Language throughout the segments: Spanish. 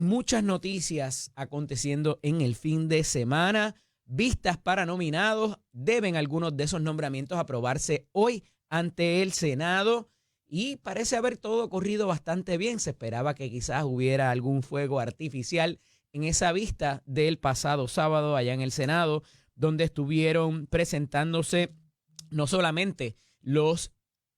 Muchas noticias aconteciendo en el fin de semana, vistas para nominados. Deben algunos de esos nombramientos aprobarse hoy ante el Senado y parece haber todo corrido bastante bien. Se esperaba que quizás hubiera algún fuego artificial en esa vista del pasado sábado allá en el Senado, donde estuvieron presentándose no solamente los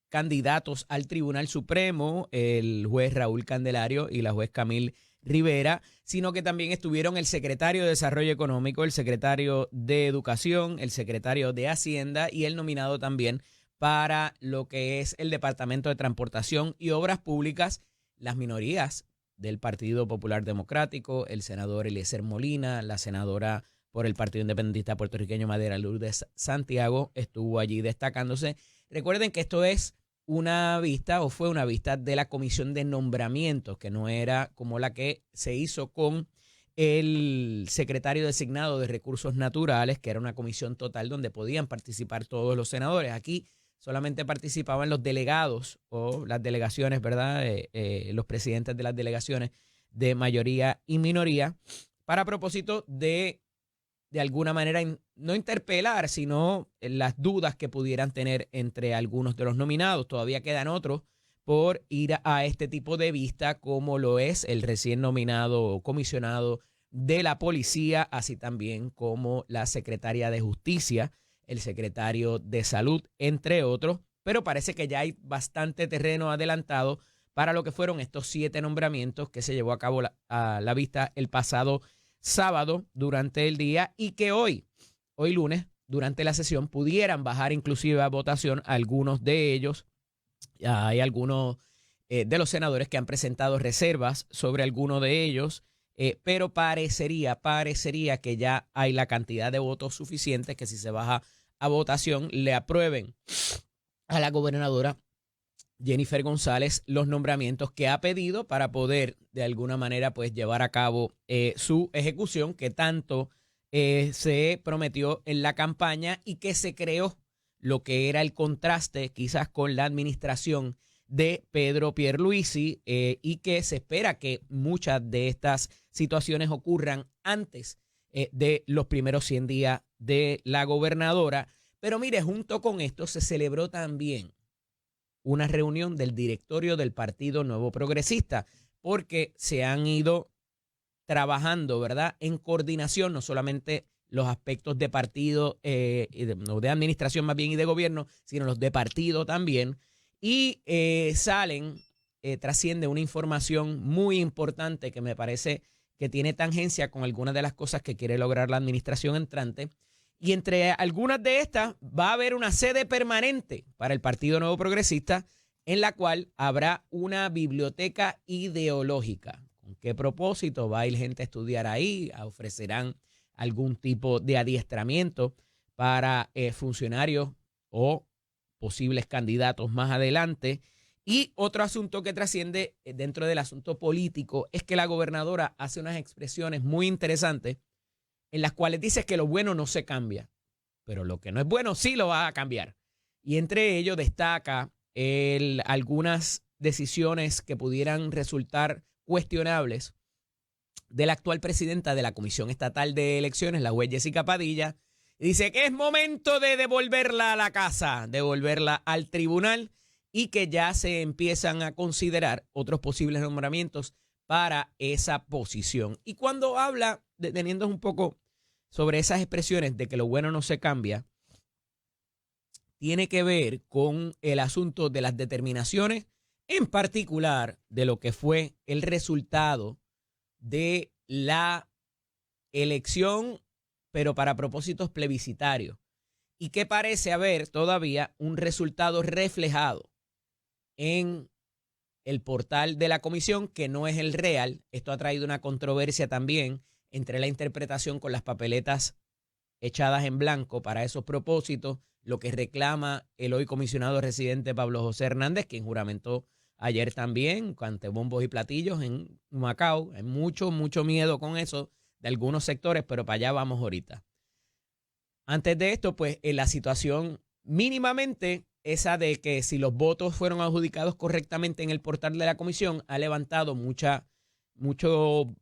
candidatos al Tribunal Supremo, el juez Raúl Candelario y la juez Camil Rivera, sino que también estuvieron el secretario de Desarrollo Económico, el secretario de Educación, el secretario de Hacienda y el nominado también para lo que es el Departamento de Transportación y Obras Públicas, las minorías del Partido Popular Democrático, el senador Eliezer Molina, la senadora por el Partido Independentista Puertorriqueño Madera Lourdes Santiago estuvo allí destacándose. Recuerden que esto es una vista o fue una vista de la Comisión de Nombramientos, que no era como la que se hizo con el secretario designado de Recursos Naturales, que era una comisión total donde podían participar todos los senadores. Aquí solamente participaban los delegados o las delegaciones, ¿verdad? Los presidentes de las delegaciones de mayoría y minoría, para propósito de alguna manera, no interpelar, sino las dudas que pudieran tener entre algunos de los nominados. Todavía quedan otros por ir a este tipo de vista, como lo es el recién nominado comisionado de la policía, así también como la secretaria de Justicia, el secretario de Salud, entre otros. Pero parece que ya hay bastante terreno adelantado para lo que fueron estos 7 nombramientos que se llevó a cabo a la vista el pasado sábado durante el día y que hoy lunes, durante la sesión, pudieran bajar inclusive a votación algunos de ellos. Hay algunos de los senadores que han presentado reservas sobre alguno de ellos, pero parecería que ya hay la cantidad de votos suficientes que si se baja a votación le aprueben a la gobernadora Jennifer González los nombramientos que ha pedido para poder de alguna manera pues llevar a cabo su ejecución que tanto se prometió en la campaña y que se creó lo que era el contraste quizás con la administración de Pedro Pierluisi y que se espera que muchas de estas situaciones ocurran antes de los primeros 100 días de la gobernadora. Pero mire, junto con esto se celebró también una reunión del directorio del Partido Nuevo Progresista, porque se han ido trabajando, ¿verdad?, en coordinación, no solamente los aspectos de partido, de administración más bien y de gobierno, sino los de partido también, y trasciende una información muy importante que me parece que tiene tangencia con algunas de las cosas que quiere lograr la administración entrante. Y entre algunas de estas va a haber una sede permanente para el Partido Nuevo Progresista en la cual habrá una biblioteca ideológica. ¿Con qué propósito? Va a ir gente a estudiar ahí, ofrecerán algún tipo de adiestramiento para funcionarios o posibles candidatos más adelante. Y otro asunto que trasciende dentro del asunto político es que la gobernadora hace unas expresiones muy interesantes en las cuales dice que lo bueno no se cambia, pero lo que no es bueno sí lo va a cambiar. Y entre ellos destaca algunas decisiones que pudieran resultar cuestionables de la actual presidenta de la Comisión Estatal de Elecciones, la juez Jessica Padilla, y dice que es momento de devolverla a la casa, devolverla al tribunal y que ya se empiezan a considerar otros posibles nombramientos para esa posición. Y cuando habla, deteniendo un poco sobre esas expresiones de que lo bueno no se cambia, tiene que ver con el asunto de las determinaciones, en particular de lo que fue el resultado de la elección, pero para propósitos plebiscitarios, y que parece haber todavía un resultado reflejado en el portal de la comisión, que no es el real. Esto ha traído una controversia también entre la interpretación con las papeletas echadas en blanco para esos propósitos, lo que reclama el hoy comisionado residente Pablo José Hernández, quien juramentó ayer también ante bombos y platillos en Macao. Hay mucho miedo con eso de algunos sectores, pero para allá vamos ahorita. Antes de esto, pues en la situación mínimamente esa de que si los votos fueron adjudicados correctamente en el portal de la comisión ha levantado mucho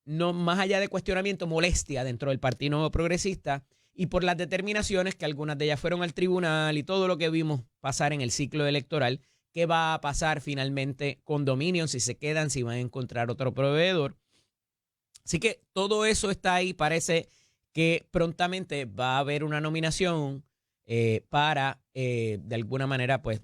no, más allá de cuestionamiento, molestia dentro del Partido Nuevo Progresista y por las determinaciones que algunas de ellas fueron al tribunal y todo lo que vimos pasar en el ciclo electoral, qué va a pasar finalmente con Dominion, si se quedan, si van a encontrar otro proveedor. Así que todo eso está ahí. Parece que prontamente va a haber una nominación para, de alguna manera, pues,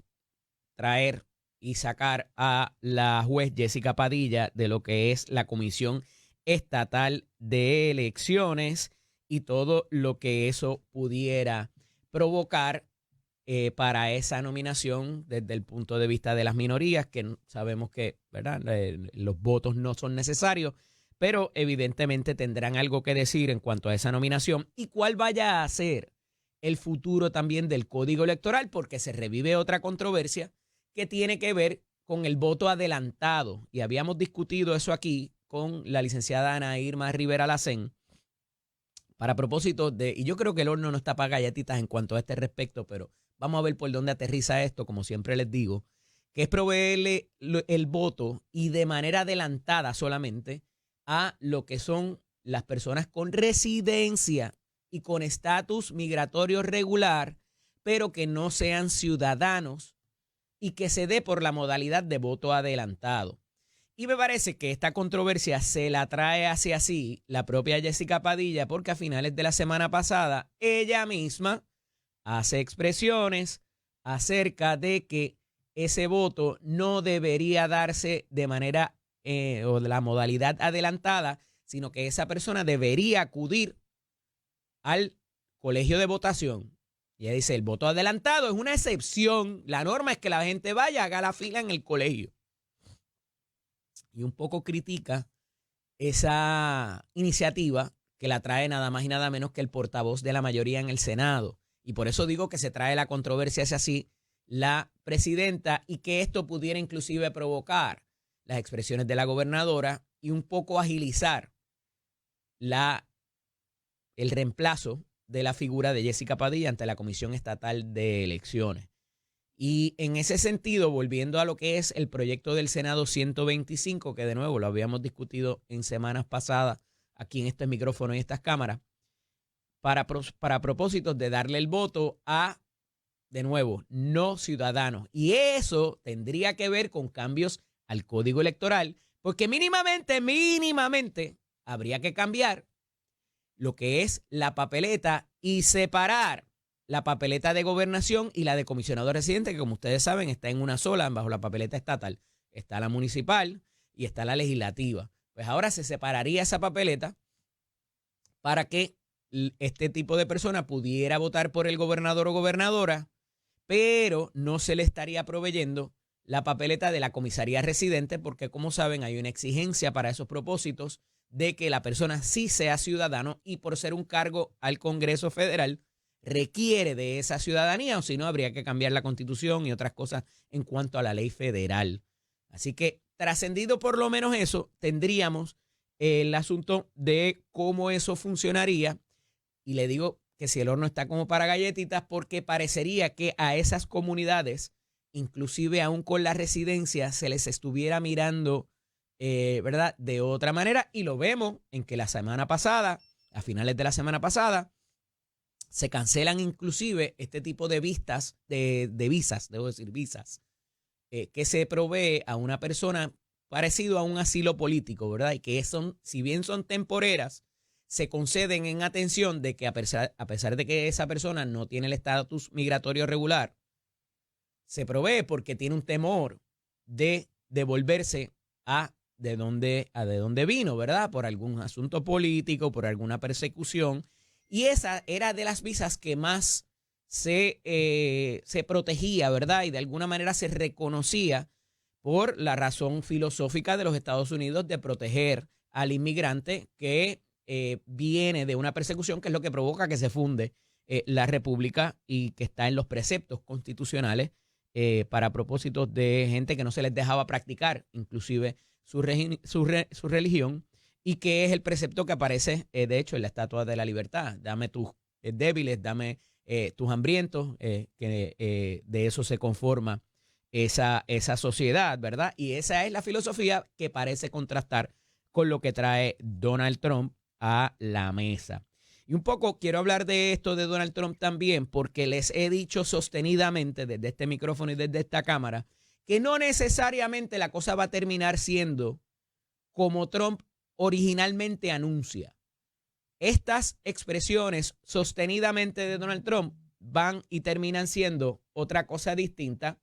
traer y sacar a la juez Jessica Padilla de lo que es la Comisión Estatal de Elecciones y todo lo que eso pudiera provocar para esa nominación desde el punto de vista de las minorías, que sabemos que, ¿verdad?, los votos no son necesarios, pero evidentemente tendrán algo que decir en cuanto a esa nominación y cuál vaya a ser el futuro también del Código Electoral, porque se revive otra controversia que tiene que ver con el voto adelantado. Y habíamos discutido eso aquí con la licenciada Ana Irma Rivera Lacén para propósito de, y yo creo que el horno no está para galletitas en cuanto a este respecto, pero vamos a ver por dónde aterriza esto, como siempre les digo, que es proveerle el voto y de manera adelantada solamente a lo que son las personas con residencia y con estatus migratorio regular, pero que no sean ciudadanos y que se dé por la modalidad de voto adelantado. Y me parece que esta controversia se la trae hacia sí la propia Jessica Padilla, porque a finales de la semana pasada ella misma hace expresiones acerca de que ese voto no debería darse de manera o de la modalidad adelantada, sino que esa persona debería acudir al colegio de votación. Y ella dice, el voto adelantado es una excepción. La norma es que la gente vaya, haga la fila en el colegio. Y un poco critica esa iniciativa que la trae nada más y nada menos que el portavoz de la mayoría en el Senado. Y por eso digo que se trae la controversia hacia sí la presidenta y que esto pudiera inclusive provocar las expresiones de la gobernadora y un poco agilizar el reemplazo de la figura de Jessica Padilla ante la Comisión Estatal de Elecciones. Y en ese sentido, volviendo a lo que es el proyecto del Senado 125, que de nuevo lo habíamos discutido en semanas pasadas aquí en este micrófono y estas cámaras, para propósitos de darle el voto a, de nuevo, no ciudadanos. Y eso tendría que ver con cambios al Código Electoral, porque mínimamente habría que cambiar lo que es la papeleta y separar la papeleta de gobernación y la de comisionado residente, que como ustedes saben está en una sola, bajo la papeleta estatal. Está la municipal y está la legislativa. Pues ahora se separaría esa papeleta para que este tipo de persona pudiera votar por el gobernador o gobernadora, pero no se le estaría proveyendo la papeleta de la comisaría residente, porque como saben hay una exigencia para esos propósitos de que la persona sí sea ciudadano y por ser un cargo al Congreso Federal requiere de esa ciudadanía, o si no habría que cambiar la Constitución y otras cosas en cuanto a la ley federal. Así que trascendido por lo menos eso, tendríamos el asunto de cómo eso funcionaría. Y le digo que si el horno está como para galletitas, porque parecería que a esas comunidades, inclusive aún con la residencia, se les estuviera mirando, ¿verdad?, de otra manera. Y lo vemos en que la semana pasada, a finales de la semana pasada, se cancelan inclusive este tipo de visas, visas, que se provee a una persona parecido a un asilo político, ¿verdad? Y que son, si bien son temporeras, se conceden en atención de que a pesar de que esa persona no tiene el estatus migratorio regular, se provee porque tiene un temor de devolverse de donde vino, ¿verdad? Por algún asunto político, por alguna persecución. Y esa era de las visas que más se protegía, ¿verdad? Y de alguna manera se reconocía por la razón filosófica de los Estados Unidos de proteger al inmigrante que viene de una persecución, que es lo que provoca que se funde la República y que está en los preceptos constitucionales para propósitos de gente que no se les dejaba practicar inclusive su religión, y que es el precepto que aparece, de hecho, en la Estatua de la Libertad. Dame tus débiles, dame tus hambrientos, que de eso se conforma esa sociedad, ¿verdad? Y esa es la filosofía que parece contrastar con lo que trae Donald Trump a la mesa. Y un poco quiero hablar de esto de Donald Trump también, porque les he dicho sostenidamente desde este micrófono y desde esta cámara que no necesariamente la cosa va a terminar siendo como Trump originalmente anuncia. Estas expresiones sostenidamente de Donald Trump van y terminan siendo otra cosa distinta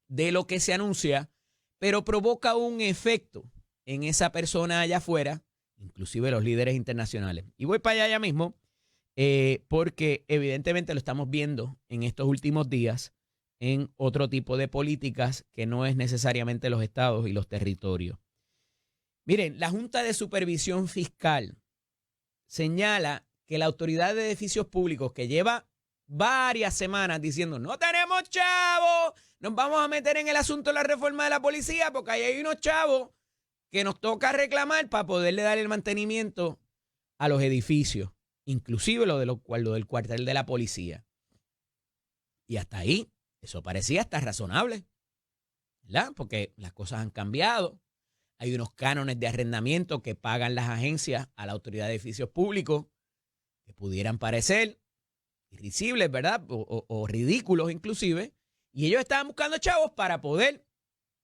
de lo que se anuncia, pero provoca un efecto en esa persona allá afuera, inclusive los líderes internacionales. Y voy para allá ya mismo, porque evidentemente lo estamos viendo en estos últimos días en otro tipo de políticas que no es necesariamente los estados y los territorios. Miren, la Junta de Supervisión Fiscal señala que la Autoridad de Edificios Públicos, que lleva varias semanas diciendo no tenemos chavos, nos vamos a meter en el asunto de la reforma de la policía porque ahí hay unos chavos que nos toca reclamar para poderle dar el mantenimiento a los edificios, inclusive lo del cuartel de la policía. Y hasta ahí, eso parecía hasta razonable, ¿verdad? Porque las cosas han cambiado. Hay unos cánones de arrendamiento que pagan las agencias a la Autoridad de Edificios Públicos que pudieran parecer irrisibles, ¿verdad? O ridículos inclusive. Y ellos estaban buscando chavos para poder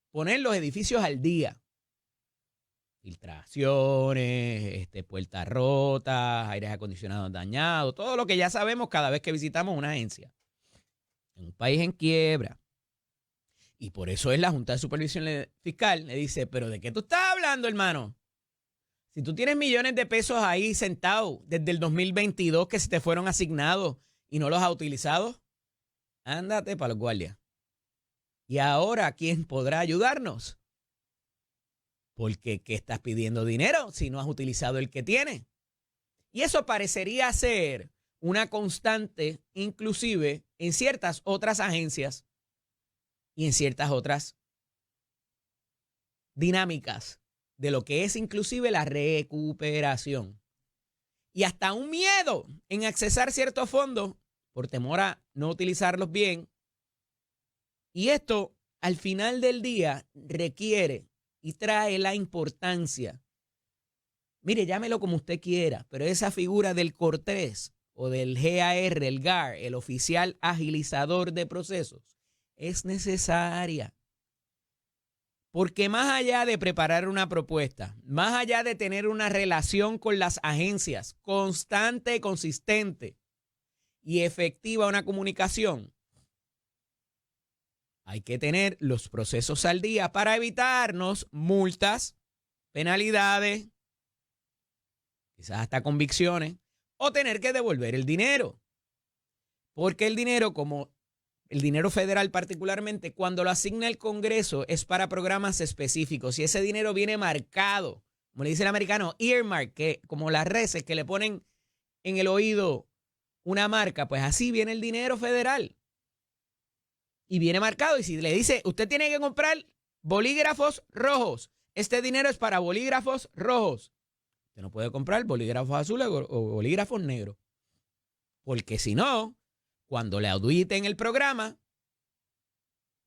poner los edificios al día. Filtraciones, puertas rotas, aires acondicionados dañados, todo lo que ya sabemos cada vez que visitamos una agencia. En un país en quiebra. Y por eso es la Junta de Supervisión Fiscal le dice, pero ¿de qué tú estás hablando, hermano? Si tú tienes millones de pesos ahí sentados desde el 2022 que se te fueron asignados y no los has utilizado, ándate para los guardias. Y ahora, ¿quién podrá ayudarnos? Porque ¿qué estás pidiendo dinero si no has utilizado el que tienes? Y eso parecería ser una constante, inclusive en ciertas otras agencias y en ciertas otras dinámicas de lo que es inclusive la recuperación. Y hasta un miedo en accesar ciertos fondos por temor a no utilizarlos bien. Y esto, al final del día, requiere y trae la importancia. Mire, llámelo como usted quiera, pero esa figura del Cortés o del GAR, el GAR, el oficial agilizador de procesos, es necesaria. Porque más allá de preparar una propuesta, más allá de tener una relación con las agencias constante, consistente y efectiva, una comunicación, hay que tener los procesos al día para evitarnos multas, penalidades, quizás hasta convicciones, o tener que devolver el dinero. Porque el dinero, como el dinero federal particularmente, cuando lo asigna el Congreso es para programas específicos y ese dinero viene marcado, como le dice el americano, earmark, que como las reses que le ponen en el oído una marca, pues así viene el dinero federal. Y viene marcado y si le dice, usted tiene que comprar bolígrafos rojos, este dinero es para bolígrafos rojos. Usted no puede comprar bolígrafos azules o bolígrafos negros. Porque si no, cuando le auditen el programa,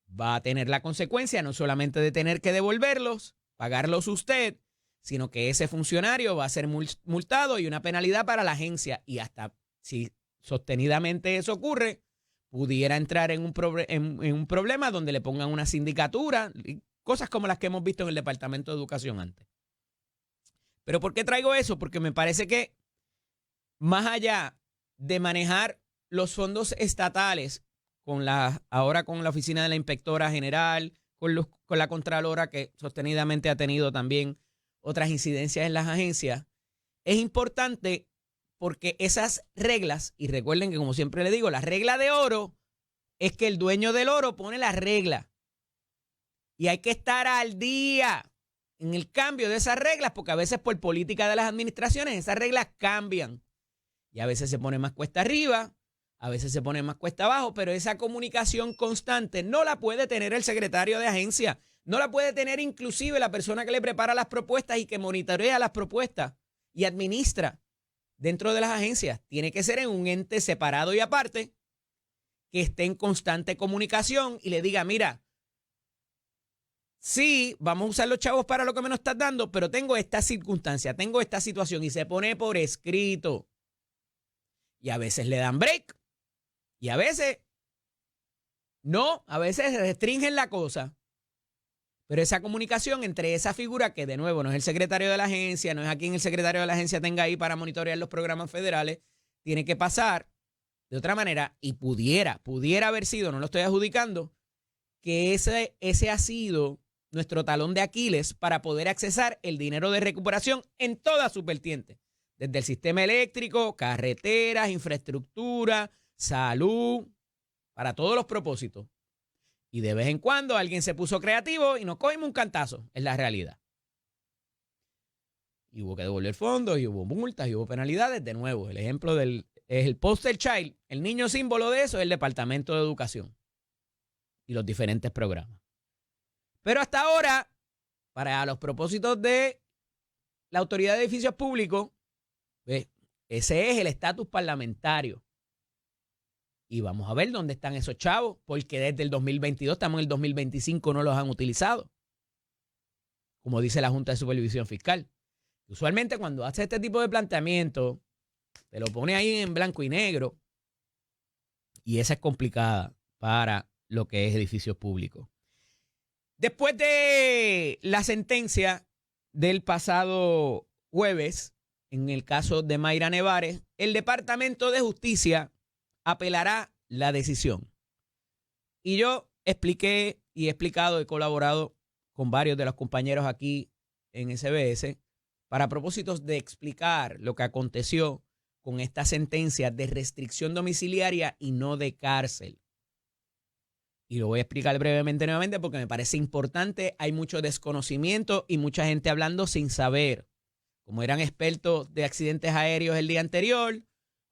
va a tener la consecuencia no solamente de tener que devolverlos, pagarlos usted, sino que ese funcionario va a ser multado y una penalidad para la agencia. Y hasta si sostenidamente eso ocurre, pudiera entrar en un problema donde le pongan una sindicatura, cosas como las que hemos visto en el Departamento de Educación antes. ¿Pero por qué traigo eso? Porque me parece que más allá de manejar los fondos estatales ahora con la Oficina de la Inspectora General, con la Contralora que sostenidamente ha tenido también otras incidencias en las agencias, es importante porque esas reglas, y recuerden que como siempre le digo, la regla de oro es que el dueño del oro pone la regla. Y hay que estar al día en el cambio de esas reglas porque a veces por política de las administraciones esas reglas cambian. Y a veces se pone más cuesta arriba, a veces se pone más cuesta abajo, pero esa comunicación constante no la puede tener el secretario de agencia, no la puede tener inclusive la persona que le prepara las propuestas y que monitorea las propuestas y administra dentro de las agencias. Tiene que ser en un ente separado y aparte que esté en constante comunicación y le diga, mira, sí, vamos a usar los chavos para lo que me nos estás dando, pero tengo esta circunstancia, tengo esta situación y se pone por escrito. Y a veces le dan break y a veces no, a veces restringen la cosa. Pero esa comunicación entre esa figura, que de nuevo no es el secretario de la agencia, no es a quien el secretario de la agencia tenga ahí para monitorear los programas federales, tiene que pasar de otra manera y pudiera haber sido, no lo estoy adjudicando, que ese ha sido nuestro talón de Aquiles para poder accesar el dinero de recuperación en toda su vertiente, desde el sistema eléctrico, carreteras, infraestructura, salud, para todos los propósitos. Y de vez en cuando alguien se puso creativo y nos cogimos un cantazo, es la realidad. Y hubo que devolver fondos, y hubo multas, y hubo penalidades. De nuevo, el ejemplo es el poster child, el niño símbolo de eso es el Departamento de Educación y los diferentes programas. Pero hasta ahora, para los propósitos de la Autoridad de Edificios Públicos, ese es el estatus parlamentario. Y vamos a ver dónde están esos chavos, porque desde el 2022, estamos en el 2025, no los han utilizado. Como dice la Junta de Supervisión Fiscal. Usualmente cuando hace este tipo de planteamiento, te lo pone ahí en blanco y negro. Y esa es complicada para lo que es edificios públicos. Después de la sentencia del pasado jueves, en el caso de Mayra Nevares, el Departamento de Justicia apelará la decisión. Y yo expliqué y he explicado, he colaborado con varios de los compañeros aquí en SBS para propósitos de explicar lo que aconteció con esta sentencia de restricción domiciliaria y no de cárcel. Y lo voy a explicar brevemente nuevamente porque me parece importante. Hay mucho desconocimiento y mucha gente hablando sin saber. Como eran expertos de accidentes aéreos el día anterior,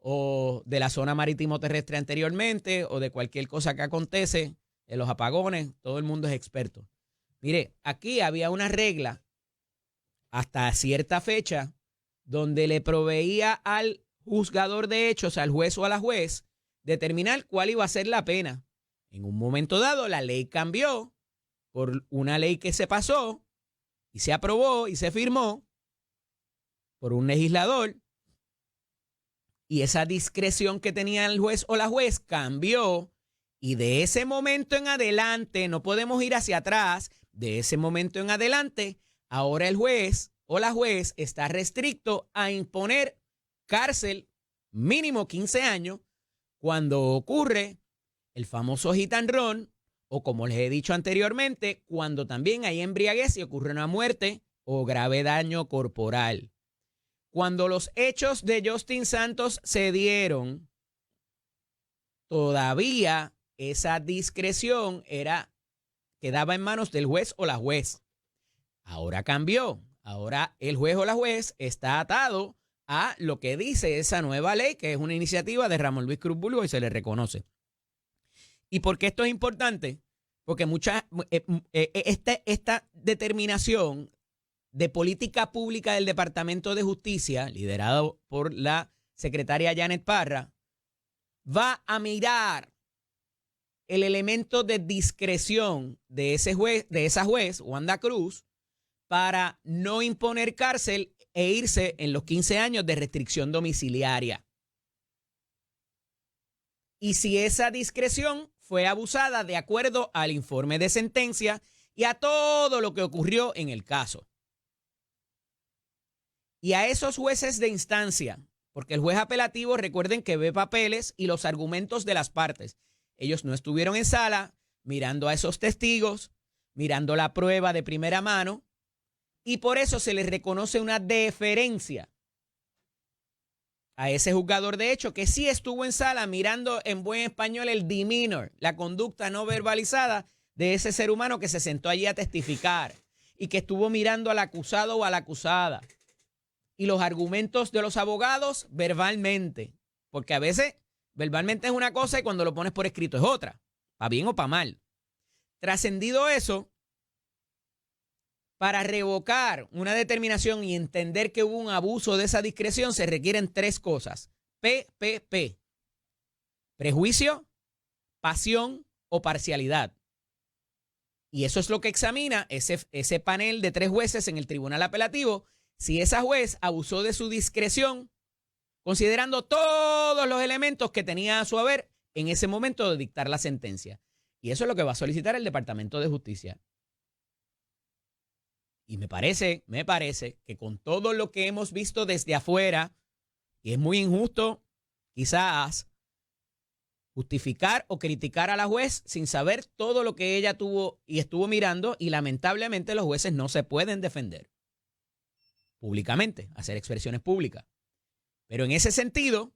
o de la zona marítimo terrestre anteriormente, o de cualquier cosa que acontece, en los apagones, todo el mundo es experto. Mire, aquí había una regla hasta cierta fecha donde le proveía al juzgador de hechos, al juez o a la juez, determinar cuál iba a ser la pena. En un momento dado, la ley cambió por una ley que se pasó y se aprobó y se firmó por un legislador. Y esa discreción que tenía el juez o la juez cambió. Y de ese momento en adelante, no podemos ir hacia atrás, de ese momento en adelante, ahora el juez o la juez está restricto a imponer cárcel mínimo 15 años cuando ocurre el famoso hit and run, o como les he dicho anteriormente, cuando también hay embriaguez y ocurre una muerte o grave daño corporal. Cuando los hechos de Justin Santos se dieron, todavía esa discreción quedaba en manos del juez o la juez. Ahora cambió. Ahora el juez o la juez está atado a lo que dice esa nueva ley, que es una iniciativa de Ramón Luis Cruz Burgos y se le reconoce. ¿Y por qué esto es importante? Porque esta determinación de política pública del Departamento de Justicia, liderado por la secretaria Janet Parra, va a mirar el elemento de discreción de ese juez, de esa juez, Wanda Cruz, para no imponer cárcel e irse en los 15 años de restricción domiciliaria. Y si esa discreción fue abusada de acuerdo al informe de sentencia y a todo lo que ocurrió en el caso. Y a esos jueces de instancia, porque el juez apelativo, recuerden que ve papeles y los argumentos de las partes. Ellos no estuvieron en sala mirando a esos testigos, mirando la prueba de primera mano, y por eso se les reconoce una deferencia a ese juzgador de hecho que sí estuvo en sala mirando en buen español el demeanor, la conducta no verbalizada de ese ser humano que se sentó allí a testificar y que estuvo mirando al acusado o a la acusada. Y los argumentos de los abogados verbalmente, porque a veces verbalmente es una cosa y cuando lo pones por escrito es otra, para bien o para mal. Trascendido eso, para revocar una determinación y entender que hubo un abuso de esa discreción se requieren tres cosas. PPP: prejuicio, pasión o parcialidad. Y eso es lo que examina ese panel de 3 jueces en el tribunal apelativo, si esa juez abusó de su discreción, considerando todos los elementos que tenía a su haber en ese momento de dictar la sentencia. Y eso es lo que va a solicitar el Departamento de Justicia. Y me parece que con todo lo que hemos visto desde afuera, y es muy injusto quizás justificar o criticar a la juez sin saber todo lo que ella tuvo y estuvo mirando, y lamentablemente los jueces no se pueden defender públicamente, hacer expresiones públicas. Pero en ese sentido,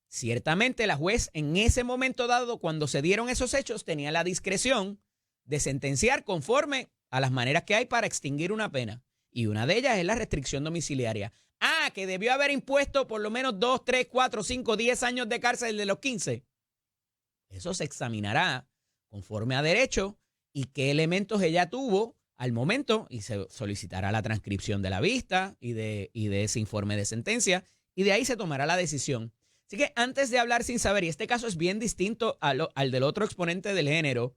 ciertamente la juez en ese momento dado, cuando se dieron esos hechos, tenía la discreción de sentenciar conforme a las maneras que hay para extinguir una pena. Y una de ellas es la restricción domiciliaria. Que debió haber impuesto por lo menos 2, 3, 4, 5, 10 años de cárcel de los 15. Eso se examinará conforme a derecho y qué elementos ella tuvo al momento, y se solicitará la transcripción de la vista y de ese informe de sentencia, y de ahí se tomará la decisión. Así que antes de hablar sin saber, y este caso es bien distinto al del otro exponente del género,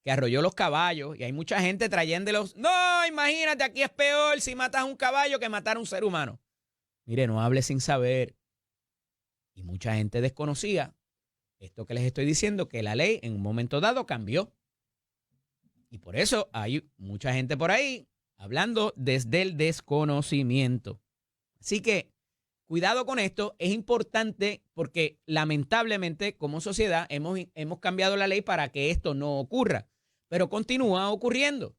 que arrolló los caballos, y hay mucha gente trayéndolos. No, imagínate, aquí es peor si matas a un caballo que matar a un ser humano. Mire, no hable sin saber. Y mucha gente desconocía esto que les estoy diciendo, que la ley en un momento dado cambió. Y por eso hay mucha gente por ahí hablando desde el desconocimiento. Así que cuidado con esto, es importante porque lamentablemente como sociedad hemos cambiado la ley para que esto no ocurra, pero continúa ocurriendo.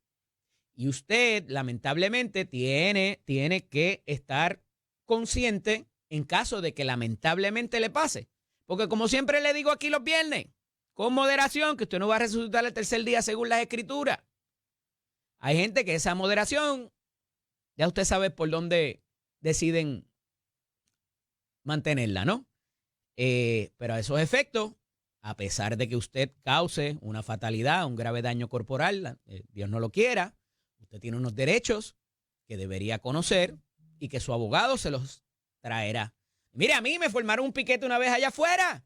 Y usted lamentablemente tiene que estar consciente en caso de que lamentablemente le pase. Porque como siempre le digo aquí los viernes, con moderación, que usted no va a resucitar el tercer día según las escrituras. Hay gente que esa moderación, ya usted sabe por dónde deciden mantenerla, ¿no? Pero a esos efectos, a pesar de que usted cause una fatalidad, un grave daño corporal, Dios no lo quiera, usted tiene unos derechos que debería conocer y que su abogado se los traerá. Mire, a mí me formaron un piquete una vez allá afuera,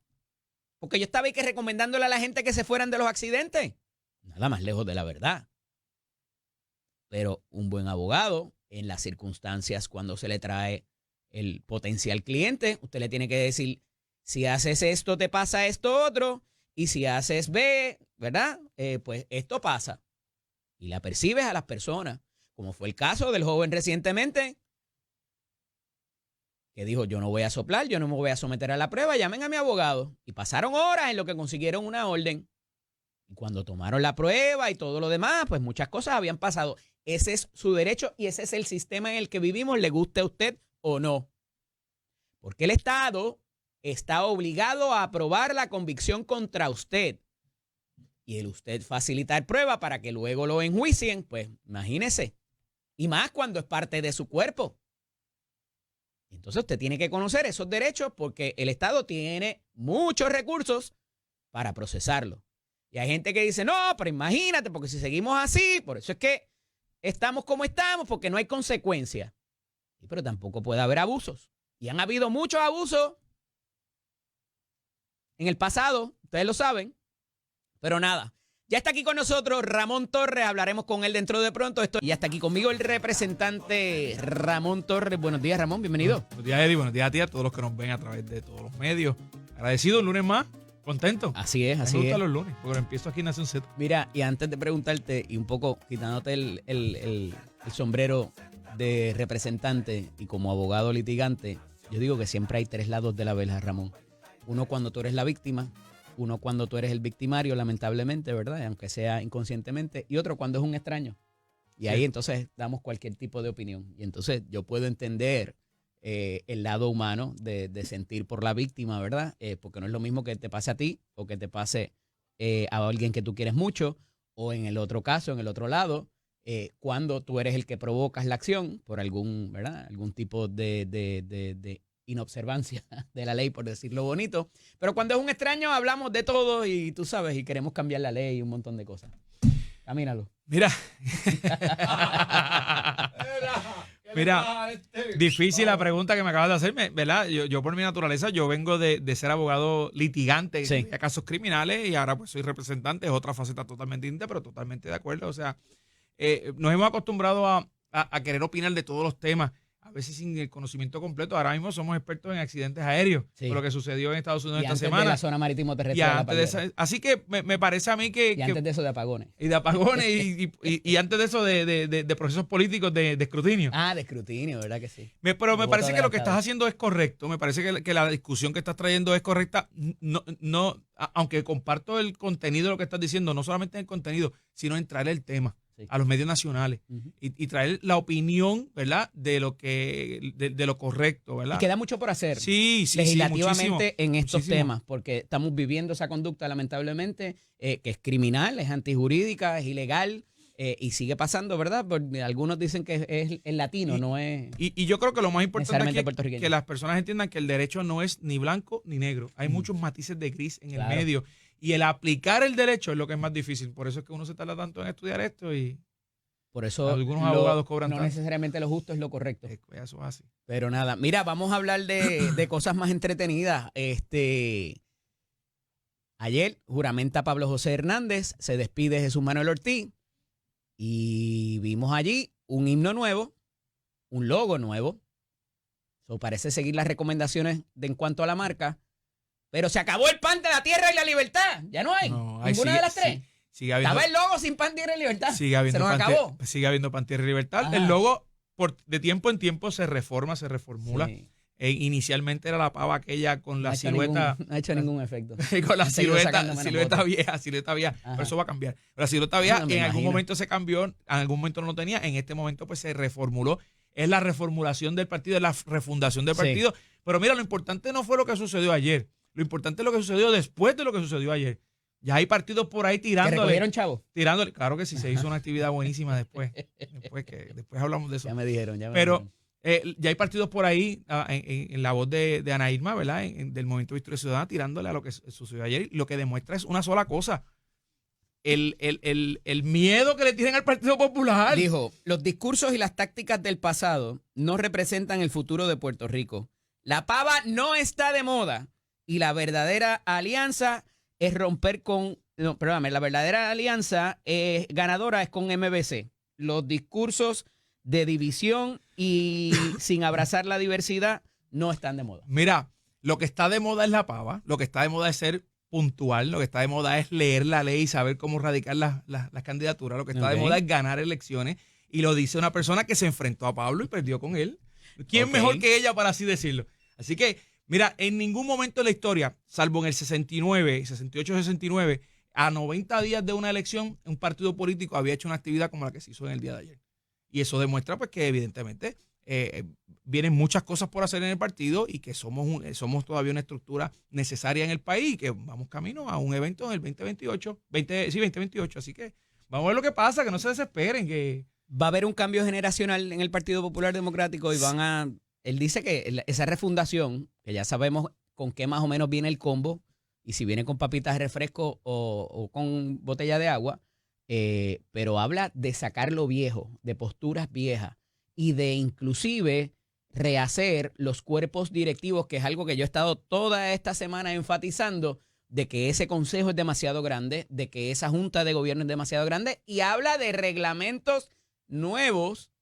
porque yo estaba ahí recomendándole a la gente que se fueran de los accidentes. Nada más lejos de la verdad. Pero un buen abogado, en las circunstancias cuando se le trae el potencial cliente, usted le tiene que decir, si haces esto, te pasa esto otro, y si haces B, ¿verdad? Pues esto pasa. Y la percibes a las personas, como fue el caso del joven recientemente, que dijo, yo no voy a soplar, yo no me voy a someter a la prueba, llamen a mi abogado. Y pasaron horas en lo que consiguieron una orden. Y cuando tomaron la prueba y todo lo demás, pues muchas cosas habían pasado. Ese es su derecho y ese es el sistema en el que vivimos, le guste a usted o no. Porque el Estado está obligado a aprobar la convicción contra usted. Y el usted facilitar prueba para que luego lo enjuicien, pues imagínese. Y más cuando es parte de su cuerpo. Entonces usted tiene que conocer esos derechos porque el Estado tiene muchos recursos para procesarlo. Y hay gente que dice, no, pero imagínate, porque si seguimos así, por eso es que estamos como estamos, porque no hay consecuencias. Sí, pero tampoco puede haber abusos. Y han habido muchos abusos en el pasado, ustedes lo saben. Pero nada, ya está aquí con nosotros Ramón Torres, hablaremos con él dentro de pronto. Y ya está aquí conmigo el representante Ramón Torres. Buenos días, Ramón, bienvenido. Buenos días, Eddie, buenos días a ti, a todos los que nos ven a través de todos los medios. Agradecido, un lunes más, contento. Así es, así es. Me gustan los lunes, porque empiezo aquí en Nación Z. Mira, y antes de preguntarte, y un poco quitándote el sombrero de representante y como abogado litigante, yo digo que siempre hay 3 lados de la vela, Ramón. Uno cuando tú eres la víctima, uno cuando tú eres el victimario, lamentablemente, ¿verdad? Aunque sea inconscientemente, y otro cuando es un extraño. Y ahí entonces damos cualquier tipo de opinión. Y entonces yo puedo entender el lado humano de sentir por la víctima, ¿verdad? Porque no es lo mismo que te pase a ti o que te pase a alguien que tú quieres mucho, o en el otro caso, en el otro lado, cuando tú eres el que provocas la acción por algún, ¿verdad? Algún tipo de inobservancia de la ley, por decirlo bonito. Pero cuando es un extraño hablamos de todo y tú sabes, y queremos cambiar la ley y un montón de cosas. Camínalo. Mira. Mira, difícil la pregunta que me acabas de hacerme, ¿verdad? Yo por mi naturaleza, yo vengo de ser abogado litigante Sí. de casos criminales y ahora pues soy representante, es otra faceta totalmente distinta, pero totalmente de acuerdo. O sea, nos hemos acostumbrado a querer opinar de todos los temas, a veces sin el conocimiento completo. Ahora mismo somos expertos en accidentes aéreos, Sí. por lo que sucedió en Estados Unidos Y esta antes semana. de la zona marítimo terrestre Y de la antes de Palmera. así que me parece a mí que... Y antes de eso de apagones. Y de apagones y antes de eso de procesos políticos de escrutinio. Ah, de escrutinio, ¿verdad que sí? Pero me De parece voto que lo que adelantado. estás haciendo es correcto. Me parece que la discusión que estás trayendo es correcta. Aunque comparto el contenido de lo que estás diciendo, no solamente en el contenido, sino en traer el tema Sí. a los medios nacionales Ujú. y traer la opinión, ¿verdad? De lo correcto, ¿verdad? Y queda mucho por hacer Sí, legislativamente muchísimo, en estos muchísimo. temas, porque estamos viviendo esa conducta lamentablemente que es criminal, es antijurídica, es ilegal y sigue pasando, ¿verdad? Porque algunos dicen que es el latino, Y- no es... Y yo creo que lo más importante necesariamente aquí es puertorriqueño. que las personas entiendan que el derecho no es ni blanco ni negro. Hay muchos matices de gris en Claro. el medio. Y el aplicar el derecho es lo que es más difícil. Por eso es que uno se tarda tanto en estudiar esto y Por eso algunos abogados cobran no tanto. necesariamente lo justo es lo correcto. Eso es así. Pero nada, mira, vamos a hablar de cosas más entretenidas. Ayer juramenta Pablo José Hernández, se despide Jesús Manuel Ortiz y vimos allí un himno nuevo, un logo nuevo. So, parece seguir las recomendaciones en cuanto a la marca, pero se acabó el pan de la tierra y la libertad. Ya no hay. No, ahí Ninguna de las tres. Sigue habiendo, Estaba el logo sin pan, tierra y libertad. sigue habiendo se nos pan, acabó. sigue habiendo pan, tierra y libertad. Ajá. El logo de tiempo en tiempo se reforma, se reformula. Sí. Inicialmente era la pava aquella con la No ha hecho silueta. no ha hecho ningún efecto. Con la Han seguido sacando silueta menos vieja, silueta vieja. Ajá. Pero eso va a cambiar. Pero la silueta vieja No, me en algún imagino. momento se cambió, en algún momento no lo tenía, en este momento pues se reformuló. Es la reformulación del partido, es la refundación del Sí. partido. Pero mira, lo importante no fue lo que sucedió ayer. Lo importante es lo que sucedió después de lo que sucedió ayer. Ya hay partidos por ahí ¿Que tirándole. recogieron chavo? Tirándole. Claro que sí, se hizo una actividad buenísima después. Después hablamos de eso. Ya me dijeron, ya me Pero dijeron. ya hay partidos por ahí en la voz de Ana Irma, ¿verdad? Del Movimiento Victoria Ciudadana, tirándole a lo que sucedió ayer. Lo que demuestra es una sola cosa. El miedo que le tienen al Partido Popular. Dijo, los discursos y las tácticas del pasado no representan el futuro de Puerto Rico. La pava no está de moda y la verdadera alianza es romper con... No, perdóname, la verdadera alianza ganadora es con MBC. Los discursos de división y sin abrazar la diversidad no están de moda. Mira, lo que está de moda es la pava, lo que está de moda es ser puntual, lo que está de moda es leer la ley y saber cómo radicar las candidaturas, lo que está de Ok. moda es ganar elecciones y lo dice una persona que se enfrentó a Pablo y perdió con él. ¿Quién Ok. mejor que ella para así decirlo? Así que, mira, en ningún momento de la historia, salvo en el 69, 68-69, a 90 días de una elección, un partido político había hecho una actividad como la que se hizo en el día de ayer. Y eso demuestra pues que evidentemente vienen muchas cosas por hacer en el partido y que somos todavía una estructura necesaria en el país y que vamos camino a un evento en el 2028. Así que vamos a ver lo que pasa, que no se desesperen, que Va a haber un cambio generacional en el Partido Popular Democrático y van a... Él dice que esa refundación, que ya sabemos con qué más o menos viene el combo, y si viene con papitas de refresco o con botella de agua, pero habla de sacar lo viejo, de posturas viejas y de inclusive rehacer los cuerpos directivos, que es algo que yo he estado toda esta semana enfatizando, de que ese consejo es demasiado grande, de que esa junta de gobierno es demasiado grande, y habla de reglamentos nuevos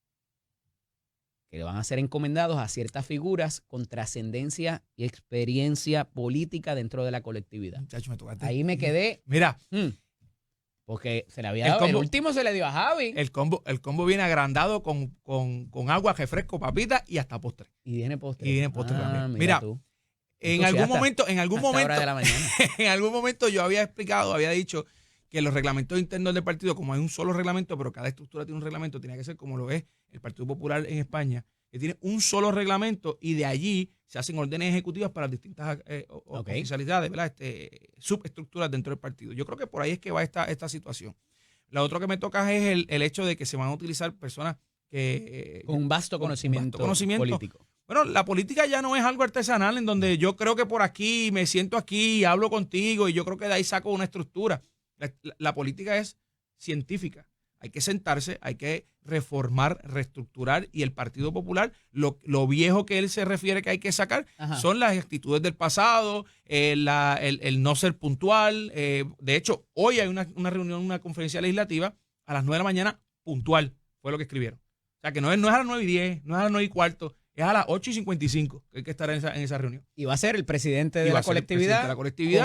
que van a ser encomendados a ciertas figuras con trascendencia y experiencia política dentro de la colectividad. muchacho, me tocaste. Ahí me quedé, Mira, porque se le había El dado, el combo- último se le dio a Javi. el combo viene agrandado con agua, refresco, papitas y hasta postre. Y viene postre. Y viene postre también. Mira, Mira tú. En algún Entusiasta. momento, Hasta hora de la mañana. en algún momento yo había dicho que los reglamentos internos del partido, como hay un solo reglamento, pero cada estructura tiene un reglamento, tenía que ser como lo es el Partido Popular en España, que tiene un solo reglamento y de allí se hacen órdenes ejecutivas para distintas Ok. oficialidades, ¿verdad? Subestructuras dentro del partido. Yo creo que por ahí es que va esta situación. La otra que me toca es el hecho de que se van a utilizar personas que... Con un vasto con conocimiento, vasto conocimiento. político. Bueno, la política ya no es algo artesanal en donde yo creo que por aquí me siento aquí y hablo contigo y yo creo que de ahí saco una estructura. La política es científica. hay que sentarse, hay que reformar, reestructurar, y el Partido Popular, lo viejo que él se refiere que hay que sacar, son las actitudes del pasado, el no ser puntual. De hecho, hoy hay una reunión, una conferencia legislativa a las 9 de la mañana, puntual, fue lo que escribieron. O sea, que no es a las 9:10, no es a las 9:15, es a las 8:55 que hay que estar en esa reunión. Y va a ser el presidente de la colectividad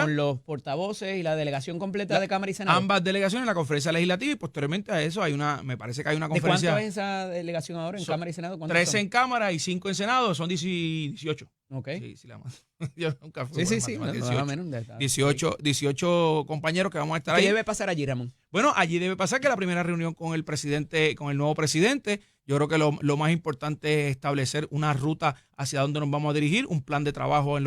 con los portavoces y la delegación completa de Cámara y Senado. Ambas delegaciones en la conferencia legislativa, y posteriormente a eso me parece que hay una conferencia. ¿De cuánto es esa delegación ahora en Cámara y Senado? 13 en Cámara y 5 en Senado, son 18. Ok. Sí, yo nunca fui. Sí, 18 compañeros que vamos a estar ahí. ¿Qué debe pasar allí, Ramón? Bueno, allí debe pasar que la primera reunión con el presidente, con el nuevo presidente, yo creo que lo más importante es establecer una ruta hacia dónde nos vamos a dirigir, un plan de trabajo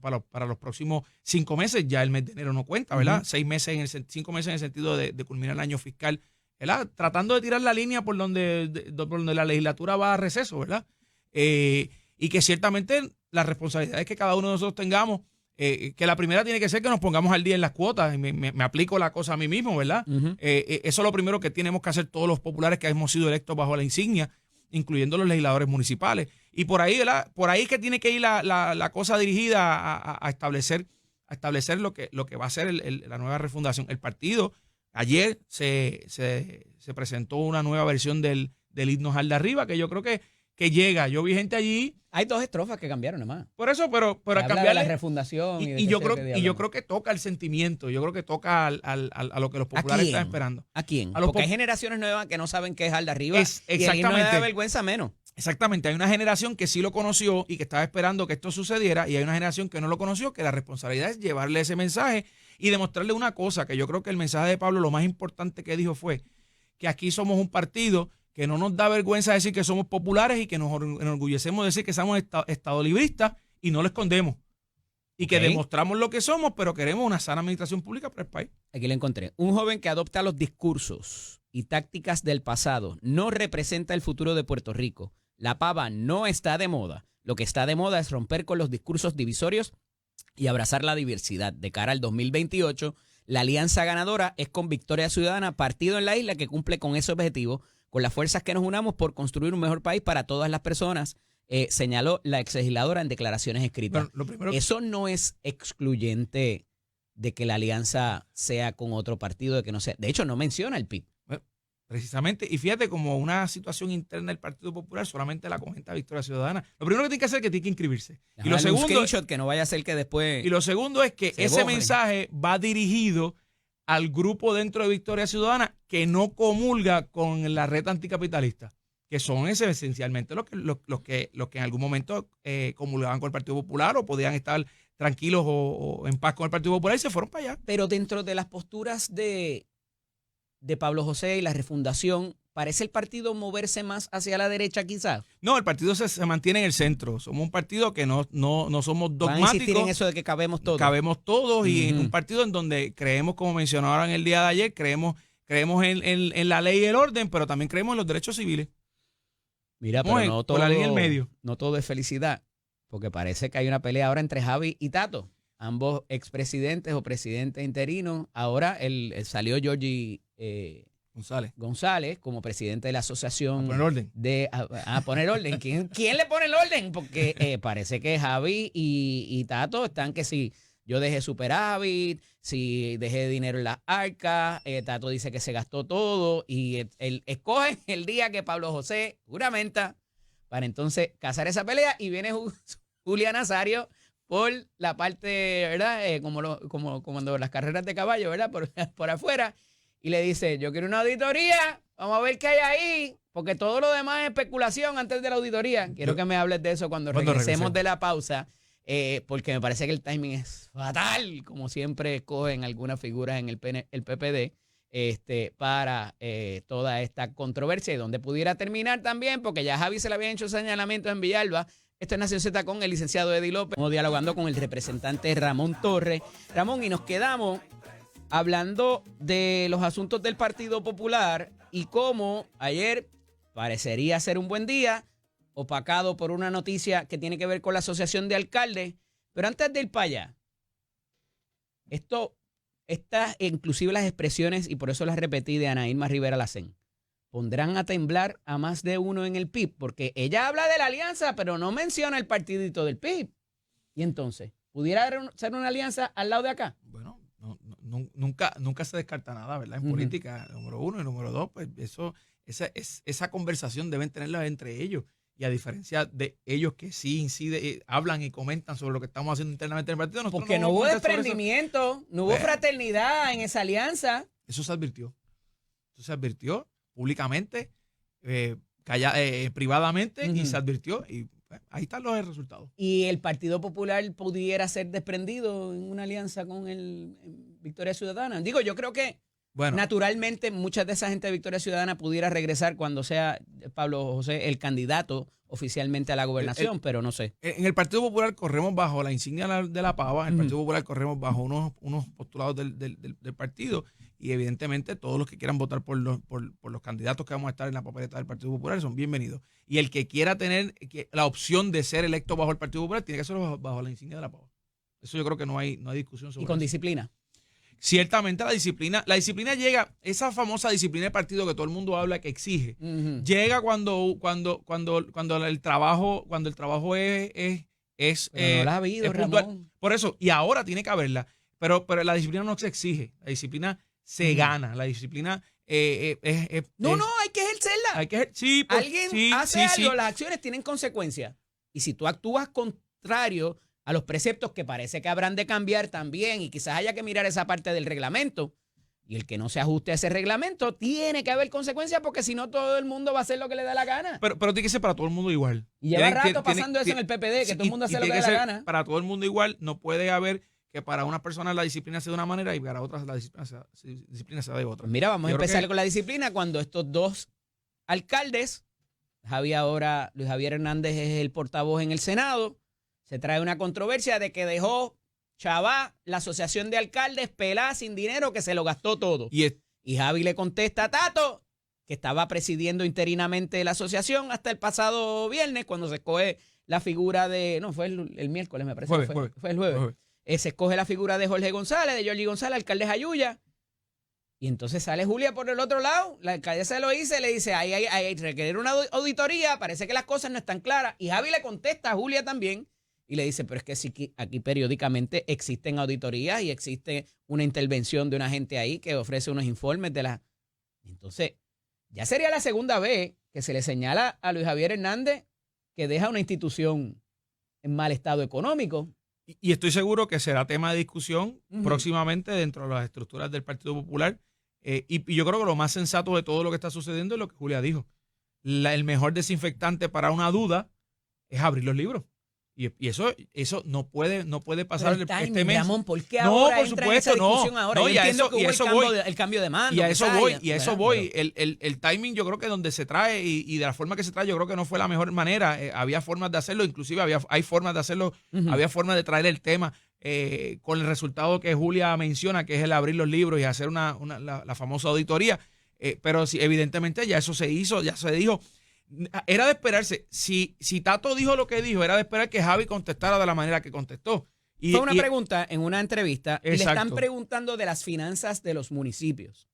para los próximos 5 meses. Ya el mes de enero no cuenta, ¿verdad? 5 meses en el sentido de culminar el año fiscal, ¿verdad? Tratando de tirar la línea por donde la legislatura va a receso, ¿verdad? Y que ciertamente las responsabilidades que cada uno de nosotros tengamos, que la primera tiene que ser que nos pongamos al día en las cuotas. Y me aplico la cosa a mí mismo, ¿verdad? Eso es lo primero que tenemos que hacer todos los populares que hemos sido electos bajo la insignia, incluyendo los legisladores municipales. Y por ahí, ¿verdad? Por ahí es que tiene que ir la cosa dirigida a establecer lo que va a ser la nueva refundación. El partido, ayer se presentó una nueva versión del himno Al de Arriba, que yo creo que llega. Yo vi gente allí. Hay 2 estrofas que cambiaron nada más. Por eso, pero al cambiar la refundación y yo creo que toca el sentimiento. Yo creo que toca a lo que los populares están esperando. ¿A quién? Porque hay generaciones nuevas que no saben qué es Al de Arriba. Y ahí no da vergüenza menos. Exactamente. Hay una generación que sí lo conoció y que estaba esperando que esto sucediera, y hay una generación que no lo conoció, que la responsabilidad es llevarle ese mensaje y demostrarle una cosa, que yo creo que el mensaje de Pablo, lo más importante que dijo fue que aquí somos un partido que no nos da vergüenza decir que somos populares y que nos enorgullecemos de decir que somos estadolibristas y no lo escondemos. Y que demostramos lo que somos, pero queremos una sana administración pública para el país. Aquí lo encontré. Un joven que adopta los discursos y tácticas del pasado no representa el futuro de Puerto Rico. La pava no está de moda. Lo que está de moda es romper con los discursos divisorios y abrazar la diversidad. De cara al 2028, la alianza ganadora es con Victoria Ciudadana, partido en la isla que cumple con ese objetivo, con las fuerzas que nos unamos por construir un mejor país para todas las personas, señaló la exlegisladora en declaraciones escritas. Bueno, eso no es excluyente de que la alianza sea con otro partido, de que no sea. De hecho, no menciona el PIB. Bueno, precisamente, y fíjate, como una situación interna del Partido Popular, solamente la comenta Victoria Ciudadana. Lo primero que tiene que hacer es que tiene que inscribirse. Y lo segundo, que no vaya a ser que después. Y lo segundo es que ese mensaje va dirigido al grupo dentro de Victoria Ciudadana que no comulga con la red anticapitalista, que son esencialmente los que en algún momento comulgaban con el Partido Popular o podían estar tranquilos o en paz con el Partido Popular y se fueron para allá. Pero dentro de las posturas de Pablo José y la refundación, ¿parece el partido moverse más hacia la derecha quizás? No, el partido se mantiene en el centro. Somos un partido que no somos dogmáticos. ¿Van a insistir en eso de que cabemos todos? Cabemos todos y en un partido en donde creemos, como mencionaron el día de ayer, creemos en la ley y el orden, pero también creemos en los derechos civiles. Mira, pero no todo, la línea en el medio. No todo es felicidad, porque parece que hay una pelea ahora entre Javi y Tato, ambos expresidentes o presidentes interinos. Ahora salió Georgie González como presidente de la asociación. A poner orden. A poner orden. ¿Quién le pone el orden? Porque parece que Javi y Tato están que si yo dejé superávit, si dejé dinero en las arcas, Tato dice que se gastó todo y él escoge el día que Pablo José juramenta para entonces cazar esa pelea y viene Julián Nazario por la parte, ¿verdad? Como cuando las carreras de caballo, ¿verdad? Por afuera. Y le dice, yo quiero una auditoría, vamos a ver qué hay ahí, porque todo lo demás es especulación antes de la auditoría. Quiero que me hables de eso cuando regresemos de la pausa, porque me parece que el timing es fatal, como siempre escogen algunas figuras en el PPD para toda esta controversia y donde pudiera terminar también, porque ya a Javi se le habían hecho señalamientos en Villalba. Esto es Nación Z con el licenciado Eddie López. Estamos dialogando con el representante Ramón Torres. Ramón, y nos quedamos hablando de los asuntos del Partido Popular y cómo ayer parecería ser un buen día, opacado por una noticia que tiene que ver con la Asociación de Alcaldes. Pero antes de ir para allá, estas inclusive las expresiones, y por eso las repetí, de Ana Irma Rivera Lacén, pondrán a temblar a más de uno en el PIB, porque ella habla de la alianza, pero no menciona el partidito del PIB. Y entonces, ¿pudiera ser una alianza al lado de acá? Bueno, nunca se descarta nada, ¿verdad? En política, número uno y número dos, pues esa conversación deben tenerla entre ellos. Y a diferencia de ellos que sí hablan y comentan sobre lo que estamos haciendo internamente en el partido. Porque no hubo desprendimiento, no hubo fraternidad en esa alianza. Eso se advirtió. Públicamente, privadamente, y se advirtió. Y ahí están los resultados. ¿Y el Partido Popular pudiera ser desprendido en una alianza con el Victoria Ciudadana? Digo, yo creo que naturalmente mucha de esa gente de Victoria Ciudadana pudiera regresar cuando sea Pablo José el candidato oficialmente a la gobernación, pero no sé. En el Partido Popular corremos bajo la insignia de la pava, en el Partido Popular corremos bajo unos postulados del partido, y evidentemente todos los que quieran votar por los candidatos que vamos a estar en la papeleta del Partido Popular son bienvenidos. Y el que quiera tener la opción de ser electo bajo el Partido Popular tiene que hacerlo bajo la insignia de la pava. Eso yo creo que no hay discusión sobre eso. ¿Y con disciplina? Ciertamente la disciplina llega, esa famosa disciplina del partido que todo el mundo habla que exige, llega cuando el trabajo es no la ha habido, Ramón. Por eso, y ahora tiene que haberla, pero la disciplina no se exige, la disciplina se gana, la disciplina hay que ejercerla. Alguien hace algo, las acciones tienen consecuencias. Y si tú actúas contrario a los preceptos que parece que habrán de cambiar también, y quizás haya que mirar esa parte del reglamento, y el que no se ajuste a ese reglamento, tiene que haber consecuencias, porque si no todo el mundo va a hacer lo que le da la gana. Pero tiene que ser para todo el mundo igual. Y lleva rato pasando eso en el PPD, que todo el mundo hace lo que le da la gana. Para todo el mundo igual, no puede haber que para unas personas la disciplina sea de una manera y para otras la disciplina sea de otra. Mira, vamos a empezar con la disciplina cuando estos dos alcaldes, Luis Javier Hernández es el portavoz en el Senado, se trae una controversia de que dejó Chavá, la asociación de alcaldes, pelá sin dinero, que se lo gastó todo. Y Javi le contesta a Tato, que estaba presidiendo interinamente la asociación hasta el pasado viernes, cuando se escoge la figura de... No, fue el miércoles, me parece. Fue el jueves. Se escoge la figura de Jorge González, de Jorge González, alcalde de Jayuya. Y entonces sale Julia por el otro lado, la alcaldesa de Loíza le dice, hay requerir una auditoría, parece que las cosas no están claras. Y Javi le contesta a Julia también, y le dice, pero es que sí, aquí periódicamente existen auditorías y existe una intervención de una gente ahí que ofrece unos informes de la... Entonces, ya sería la segunda vez que se le señala a Luis Javier Hernández que deja una institución en mal estado económico. Y estoy seguro que será tema de discusión próximamente dentro de las estructuras del Partido Popular. Y yo creo que lo más sensato de todo lo que está sucediendo es lo que Julia dijo. El mejor desinfectante para una duda es abrir los libros. Y eso no puede pasar este mes. Ramón, ¿por qué ahora por supuesto, ahora? No, yo entiendo que hubo el cambio de mando. Y a eso voy. El timing yo creo que donde se trae y de la forma que se trae yo creo que no fue la mejor manera. Había formas de hacerlo, inclusive hay formas de hacerlo, había formas de traer el tema con el resultado que Julia menciona, que es el abrir los libros y hacer la famosa auditoría. Pero sí, evidentemente ya eso se hizo, ya se dijo. Era de esperarse, si Tato dijo lo que dijo, era de esperar que Javi contestara de la manera que contestó. Fue una pregunta en una entrevista, y le están preguntando de las finanzas de los municipios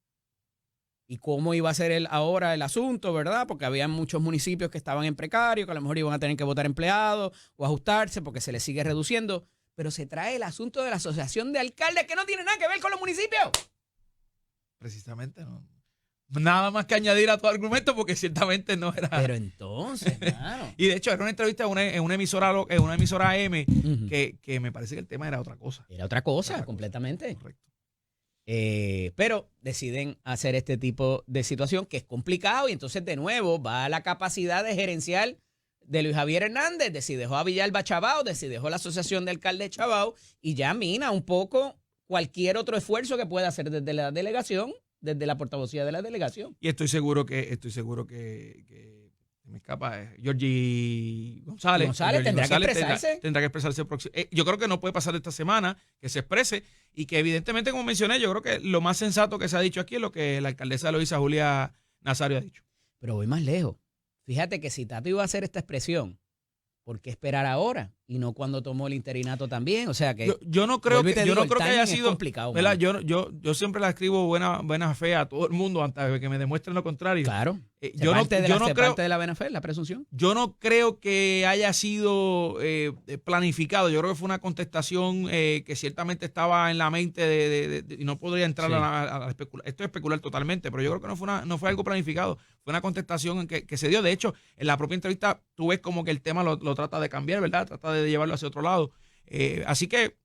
y cómo iba a ser ahora el asunto, ¿verdad? Porque había muchos municipios que estaban en precario, que a lo mejor iban a tener que votar empleados o ajustarse porque se les sigue reduciendo, pero se trae el asunto de la asociación de alcaldes que no tiene nada que ver con los municipios. Precisamente no. Nada más que añadir a tu argumento porque ciertamente no era. Pero entonces, claro. Y de hecho era una entrevista en una emisora AM que me parece que el tema era otra cosa. Era otra cosa, completamente. Correcto. Pero deciden hacer este tipo de situación que es complicado y entonces de nuevo va a la capacidad de gerencial de Luis Javier Hernández, de si dejó a Villalba Chabao, de si dejó la asociación de alcaldes Chabao, y ya mina un poco cualquier otro esfuerzo que pueda hacer desde la delegación, desde la portavocía de la delegación. Y estoy seguro que me escapa Georgie González. Tendrá que expresarse. Tendrá que expresarse. Yo creo que no puede pasar esta semana, que se exprese y que evidentemente, como mencioné, yo creo que lo más sensato que se ha dicho aquí es lo que la alcaldesa de Loíza, Julia Nazario, ha dicho. Pero voy más lejos. Fíjate que si Tato iba a hacer esta expresión, ¿por qué esperar ahora? y no cuando tomó el interinato también. O sea que yo no creo que haya sido complicado. ¿verdad? Yo siempre la escribo buena fe a todo el mundo antes de que me demuestren lo contrario. Claro. Parte de la buena fe, la presunción. Yo no creo que haya sido planificado. Yo creo que fue una contestación que ciertamente estaba en la mente y no podría entrar a la especulación. Esto es especular totalmente, pero yo creo que no fue algo planificado. Fue una contestación que se dio. De hecho, en la propia entrevista tú ves como que el tema lo trata de cambiar, ¿verdad? Trata de llevarlo hacia otro lado. Así que,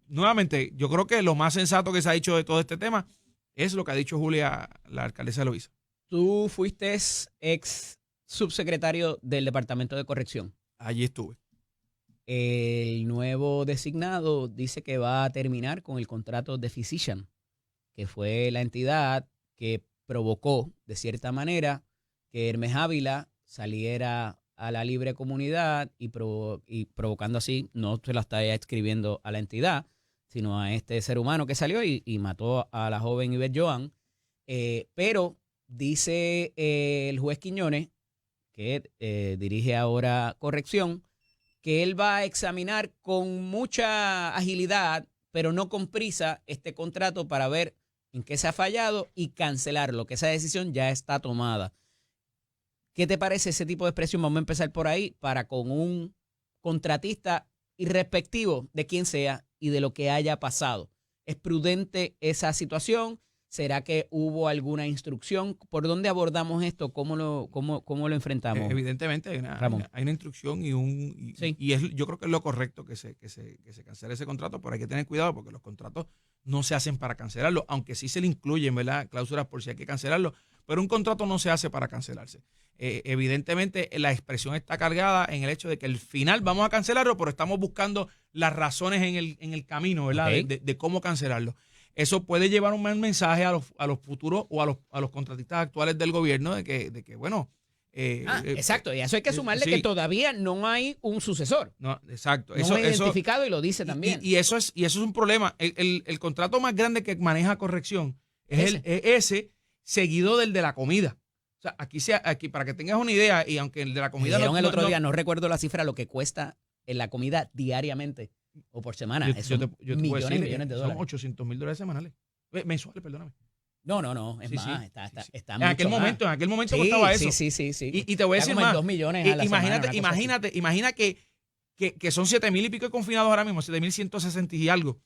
nuevamente, yo creo que lo más sensato que se ha dicho de todo este tema es lo que ha dicho Julia, la alcaldesa de Loíza. Tú fuiste ex subsecretario del Departamento de Corrección. Allí estuve. El nuevo designado dice que va a terminar con el contrato de Physician, que fue la entidad que provocó, de cierta manera, que Hermes Ávila saliera a la libre comunidad y provocando así, no se la está escribiendo a la entidad, sino a este ser humano que salió y mató a la joven Ivette Joan. Pero dice el juez Quiñones, que dirige ahora Corrección, que él va a examinar con mucha agilidad, pero no con prisa, este contrato para ver en qué se ha fallado y cancelarlo, que esa decisión ya está tomada. ¿Qué te parece ese tipo de expresión? Vamos a empezar por ahí, para con un contratista irrespectivo de quién sea y de lo que haya pasado. ¿Es prudente esa situación? ¿Será que hubo alguna instrucción? ¿Por dónde abordamos esto? ¿Cómo lo enfrentamos? Evidentemente hay una instrucción yo creo que es lo correcto que se cancele ese contrato, pero hay que tener cuidado porque los contratos no se hacen para cancelarlo, aunque sí se le incluyen, ¿verdad?, cláusulas por si hay que cancelarlo, pero un contrato no se hace para cancelarse. Evidentemente la expresión está cargada en el hecho de que al final vamos a cancelarlo, pero estamos buscando las razones en el camino, ¿verdad?, de cómo cancelarlo. Eso puede llevar un mal mensaje a los futuros o a los contratistas actuales del gobierno de que bueno. Exacto, y eso hay que sumarle que todavía no hay un sucesor. No, exacto. No es identificado y lo dice también. Y eso es un problema. El contrato más grande que maneja Corrección es ese seguido del de la comida. O sea, aquí para que tengas una idea, y aunque el de la comida el otro día, no recuerdo la cifra, lo que cuesta en la comida diariamente o por semana. Millones de dólares. Son $800,000 semanales. Mensuales, perdóname. No, es más. Está en aquel momento costaba eso. Sí. Y te voy a decir más. 2 millones a la imagina que son 7,000 y pico de confinados ahora mismo, 7,160 y algo.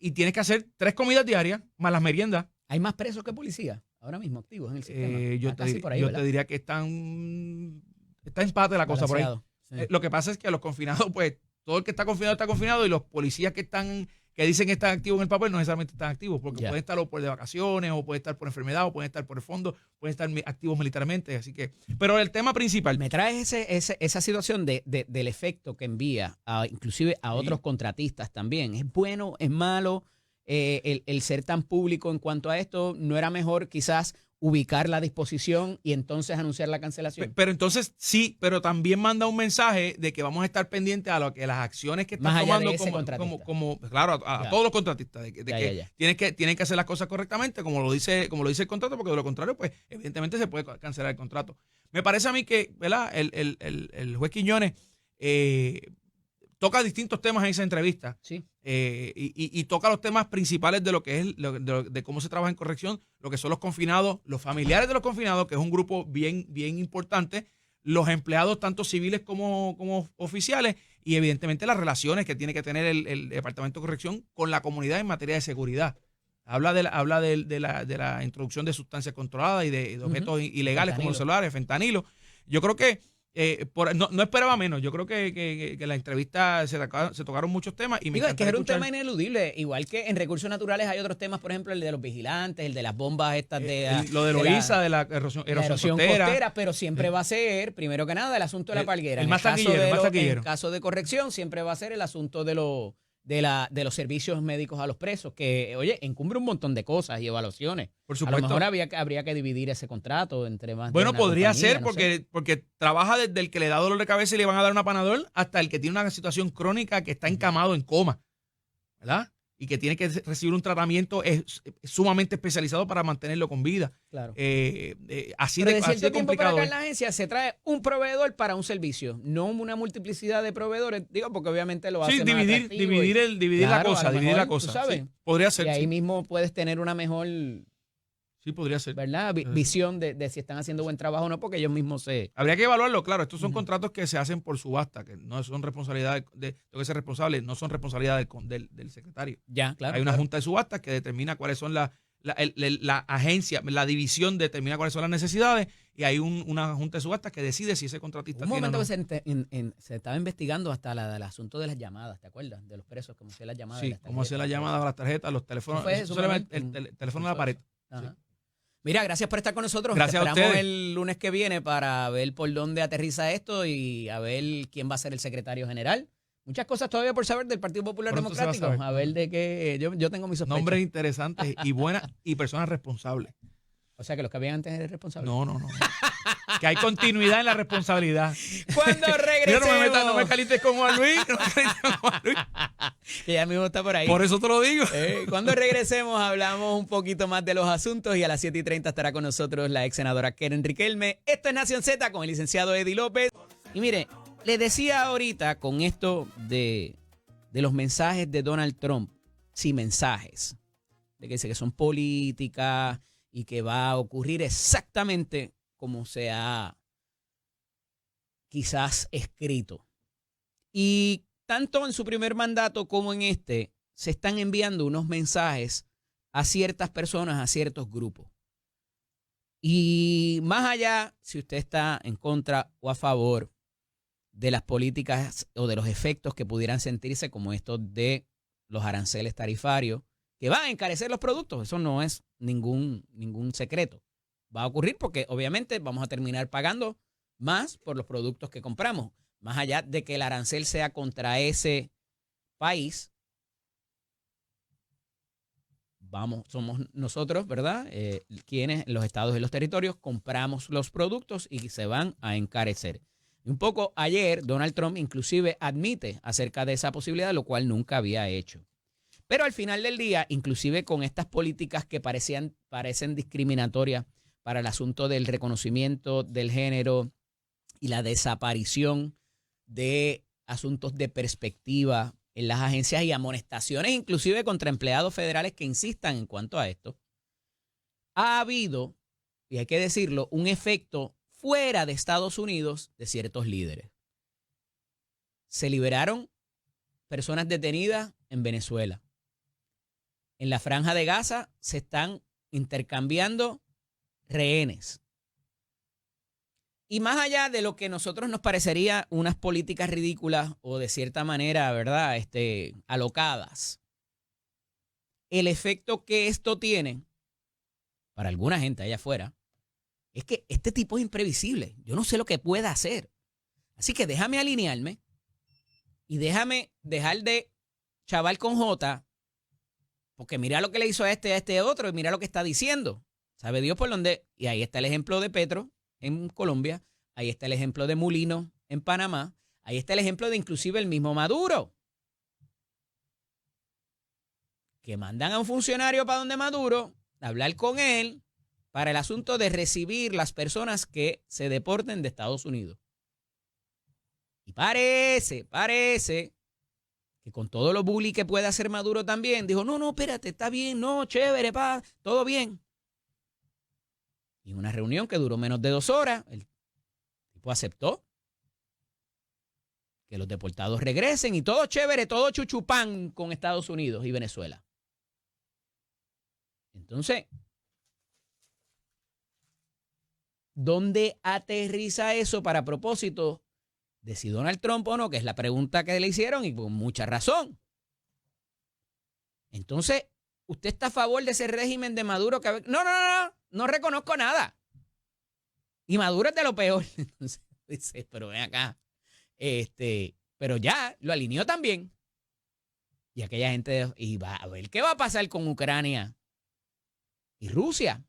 Y tienes que hacer 3 comidas diarias, más las meriendas. ¿Hay más presos que policías ahora mismo activos en el sistema? Yo te diría que está empate la cosa por ahí. Sí. Lo que pasa es que a los confinados, pues, todo el que está confinado y los policías que dicen que están activos en el papel no necesariamente están activos, porque pueden estar por de vacaciones, o pueden estar por enfermedad, o pueden estar por el fondo, pueden estar activos militarmente, así que, pero el tema principal. Me traes esa situación del efecto que envía inclusive a otros contratistas también. ¿Es bueno, es malo el ser tan público en cuanto a esto? ¿No era mejor quizás ubicar la disposición y entonces anunciar la cancelación? Pero entonces sí, pero también manda un mensaje de que vamos a estar pendientes a lo que las acciones que están tomando a todos los contratistas, de que tienen que hacer las cosas correctamente, como lo dice el contrato, porque de lo contrario, pues evidentemente se puede cancelar el contrato. Me parece a mí que, ¿verdad?, el juez Quiñones toca distintos temas en esa entrevista. Sí. Y toca los temas principales de lo que es de cómo se trabaja en corrección, lo que son los confinados, los familiares de los confinados, que es un grupo bien importante, los empleados tanto civiles como oficiales, y evidentemente las relaciones que tiene que tener el Departamento de Corrección con la comunidad en materia de seguridad. Habla de la introducción de sustancias controladas y de objetos ilegales como los celulares, fentanilo. Yo creo que no esperaba menos. Yo creo que en la entrevista se tocaron muchos temas. Y es que era un tema ineludible. Igual que en recursos naturales hay otros temas, por ejemplo, el de los vigilantes, el de las bombas estas lo de Loíza, de la erosión costera, pero siempre va a ser, primero que nada, el asunto de la palguera. El más taquillero. En el caso de corrección, siempre va a ser el asunto de los servicios médicos a los presos, que, oye, encumbre un montón de cosas y evaluaciones. Por supuesto. A lo mejor habría que dividir ese contrato entre más. Bueno, podría ser, porque trabaja desde el que le da dolor de cabeza y le van a dar una Panadol hasta el que tiene una situación crónica que está encamado en coma, ¿verdad? y que tiene que recibir un tratamiento sumamente especializado para mantenerlo con vida. Claro. Así Pero de cierto tiempo para complicado acá es. en la agencia se trae un proveedor para un servicio, no una multiplicidad de proveedores, digo, porque obviamente lo hace Sí, más dividir atractivo la claro, cosa, a lo dividir la mejor, tú cosa. sabes, Sí, podría ser, y ahí sí. mismo puedes tener una mejor, Sí, podría ser. ¿verdad? Visión de si están haciendo buen trabajo o no, porque ellos mismos se... Habría que evaluarlo, claro. Estos son Ujú. contratos que se hacen por subasta, que no son responsabilidad tengo que ser responsable, no son responsabilidad del secretario. Ya, claro, Hay una claro. junta de subastas que determina cuáles son la agencia, la división determina cuáles son las necesidades y hay una junta de subastas que decide si ese contratista Un tiene o momento no. que se estaba investigando hasta el asunto de las llamadas, ¿te acuerdas? De los presos, como hacía las llamadas de Sí, las cómo hacer tarjetas la y todo llamada eso. a las tarjetas, los teléfonos. Eso Eso fue se llama Superman, el teléfono de la pared. Ajá. Sí. Mira, gracias por estar con nosotros. Gracias Te a esperamos ustedes. el lunes que viene para ver por dónde aterriza esto y a ver quién va a ser el secretario general. Muchas cosas todavía por saber del Partido Popular Pronto se va a Democrático. saber. A ver de qué. Yo tengo mis sospechas. Nombres interesantes y buenas y personas responsables. O sea que los que habían antes eran responsables. No. Que hay continuidad en la responsabilidad. Cuando Mira, regresemos. no me calientes con Juan Luis. No me calientes con Juan Luis. Que ya mismo está por ahí. Por eso te lo digo. Cuando regresemos hablamos un poquito más de los asuntos y a las 7:30 estará con nosotros la ex senadora Keren Riquelme. Esto es Nación Z con el licenciado Eddie López. Y mire, le decía ahorita con esto de los mensajes de Donald Trump, sí, mensajes, de que dice que son políticas y que va a ocurrir exactamente como se ha quizás escrito. Y tanto en su primer mandato como en este, se están enviando unos mensajes a ciertas personas, a ciertos grupos. Y más allá, si usted está en contra o a favor de las políticas o de los efectos que pudieran sentirse como estos de los aranceles tarifarios, que van a encarecer los productos, eso no es ningún secreto. Va a ocurrir porque obviamente vamos a terminar pagando más por los productos que compramos. Más allá de que el arancel sea contra ese país, somos nosotros, ¿verdad? Quienes en los estados y los territorios compramos los productos y se van a encarecer. Un poco ayer Donald Trump inclusive admite acerca de esa posibilidad, lo cual nunca había hecho. Pero al final del día, inclusive con estas políticas que parecen discriminatorias para el asunto del reconocimiento del género y la desaparición de asuntos de perspectiva en las agencias y amonestaciones inclusive contra empleados federales que insistan en cuanto a esto, ha habido, y hay que decirlo, un efecto fuera de Estados Unidos de ciertos líderes. Se liberaron personas detenidas en Venezuela. En la Franja de Gaza se están intercambiando rehenes. Y más allá de lo que a nosotros nos parecería unas políticas ridículas o de cierta manera, ¿verdad?, alocadas, el efecto que esto tiene para alguna gente allá afuera es que este tipo es imprevisible. Yo no sé lo que pueda hacer. Así que déjame alinearme y déjame dejar de chaval con J, porque mira lo que le hizo a este otro y mira lo que está diciendo. ¿Sabe Dios por dónde? Y ahí está el ejemplo de Petro en Colombia, ahí está el ejemplo de Mulino en Panamá, ahí está el ejemplo de inclusive el mismo Maduro, que mandan a un funcionario para donde Maduro, a hablar con él para el asunto de recibir las personas que se deporten de Estados Unidos. Y parece que con todo lo bully que puede hacer Maduro también, dijo, no, espérate, está bien, no, chévere, todo bien. Y en una reunión que duró menos de 2 horas, el tipo aceptó que los deportados regresen y todo chévere, todo chuchupán con Estados Unidos y Venezuela. Entonces, ¿dónde aterriza eso para propósito de si Donald Trump o no? Que es la pregunta que le hicieron y con mucha razón. Entonces, ¿usted está a favor de ese régimen de Maduro? No reconozco nada. Y Maduro es de lo peor. Entonces, dice, pero ven acá. Pero ya, lo alineó también. Y aquella gente, y va a ver qué va a pasar con Ucrania y Rusia.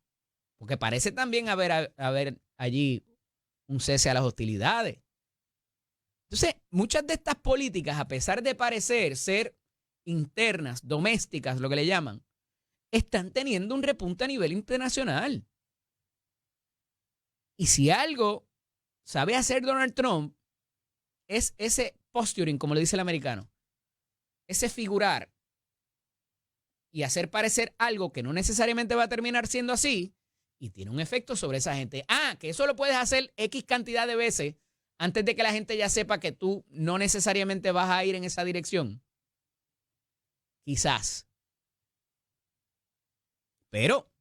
Porque parece también haber allí un cese a las hostilidades. Entonces, muchas de estas políticas, a pesar de parecer ser internas, domésticas, lo que le llaman, están teniendo un repunte a nivel internacional. Y si algo sabe hacer Donald Trump, es ese posturing, como le dice el americano, ese figurar y hacer parecer algo que no necesariamente va a terminar siendo así y tiene un efecto sobre esa gente. Que eso lo puedes hacer X cantidad de veces antes de que la gente ya sepa que tú no necesariamente vas a ir en esa dirección. Quizás. Pero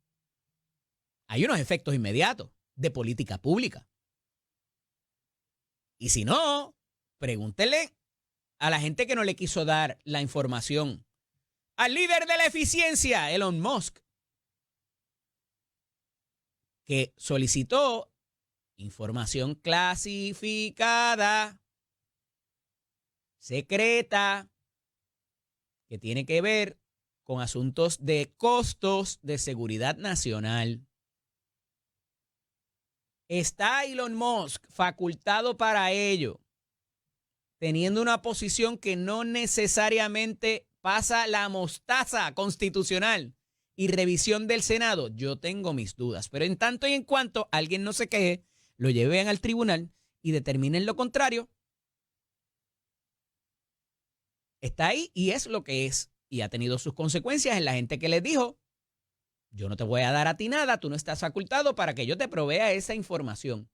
hay unos efectos inmediatos de política pública. Y si no, pregúntele a la gente que no le quiso dar la información. Al líder de la eficiencia, Elon Musk, que solicitó información clasificada, secreta, que tiene que ver con asuntos de costos de seguridad nacional. ¿Está Elon Musk facultado para ello, teniendo una posición que no necesariamente pasa la mostaza constitucional y revisión del Senado? Yo tengo mis dudas, pero en tanto y en cuanto alguien no se queje, lo lleven al tribunal y determinen lo contrario, está ahí y es lo que es, y ha tenido sus consecuencias en la gente que les dijo: yo no te voy a dar a ti nada, tú no estás facultado para que yo te provea esa información.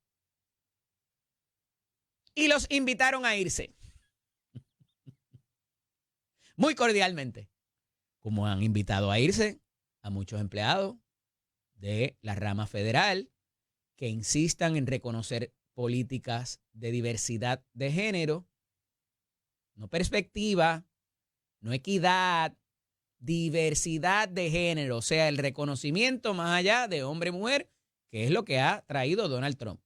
Y los invitaron a irse. Muy cordialmente. Como han invitado a irse a muchos empleados de la rama federal que insistan en reconocer políticas de diversidad de género, no perspectiva, no equidad, diversidad de género, o sea, el reconocimiento más allá de hombre-mujer, que es lo que ha traído Donald Trump.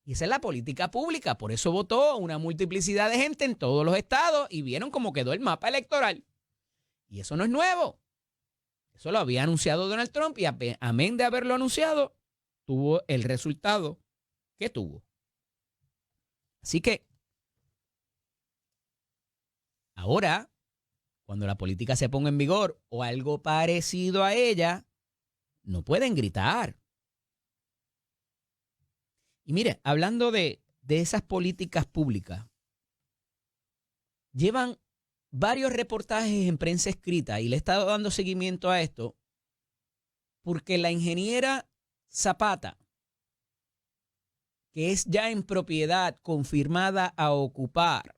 Y esa es la política pública, por eso votó una multiplicidad de gente en todos los estados y vieron cómo quedó el mapa electoral. Y eso no es nuevo. Eso lo había anunciado Donald Trump y amén de haberlo anunciado, tuvo el resultado que tuvo. Así que ahora, cuando la política se ponga en vigor o algo parecido a ella, no pueden gritar. Y mire, hablando de esas políticas públicas, llevan varios reportajes en prensa escrita y le he estado dando seguimiento a esto porque la ingeniera Zapata, que es ya en propiedad confirmada a ocupar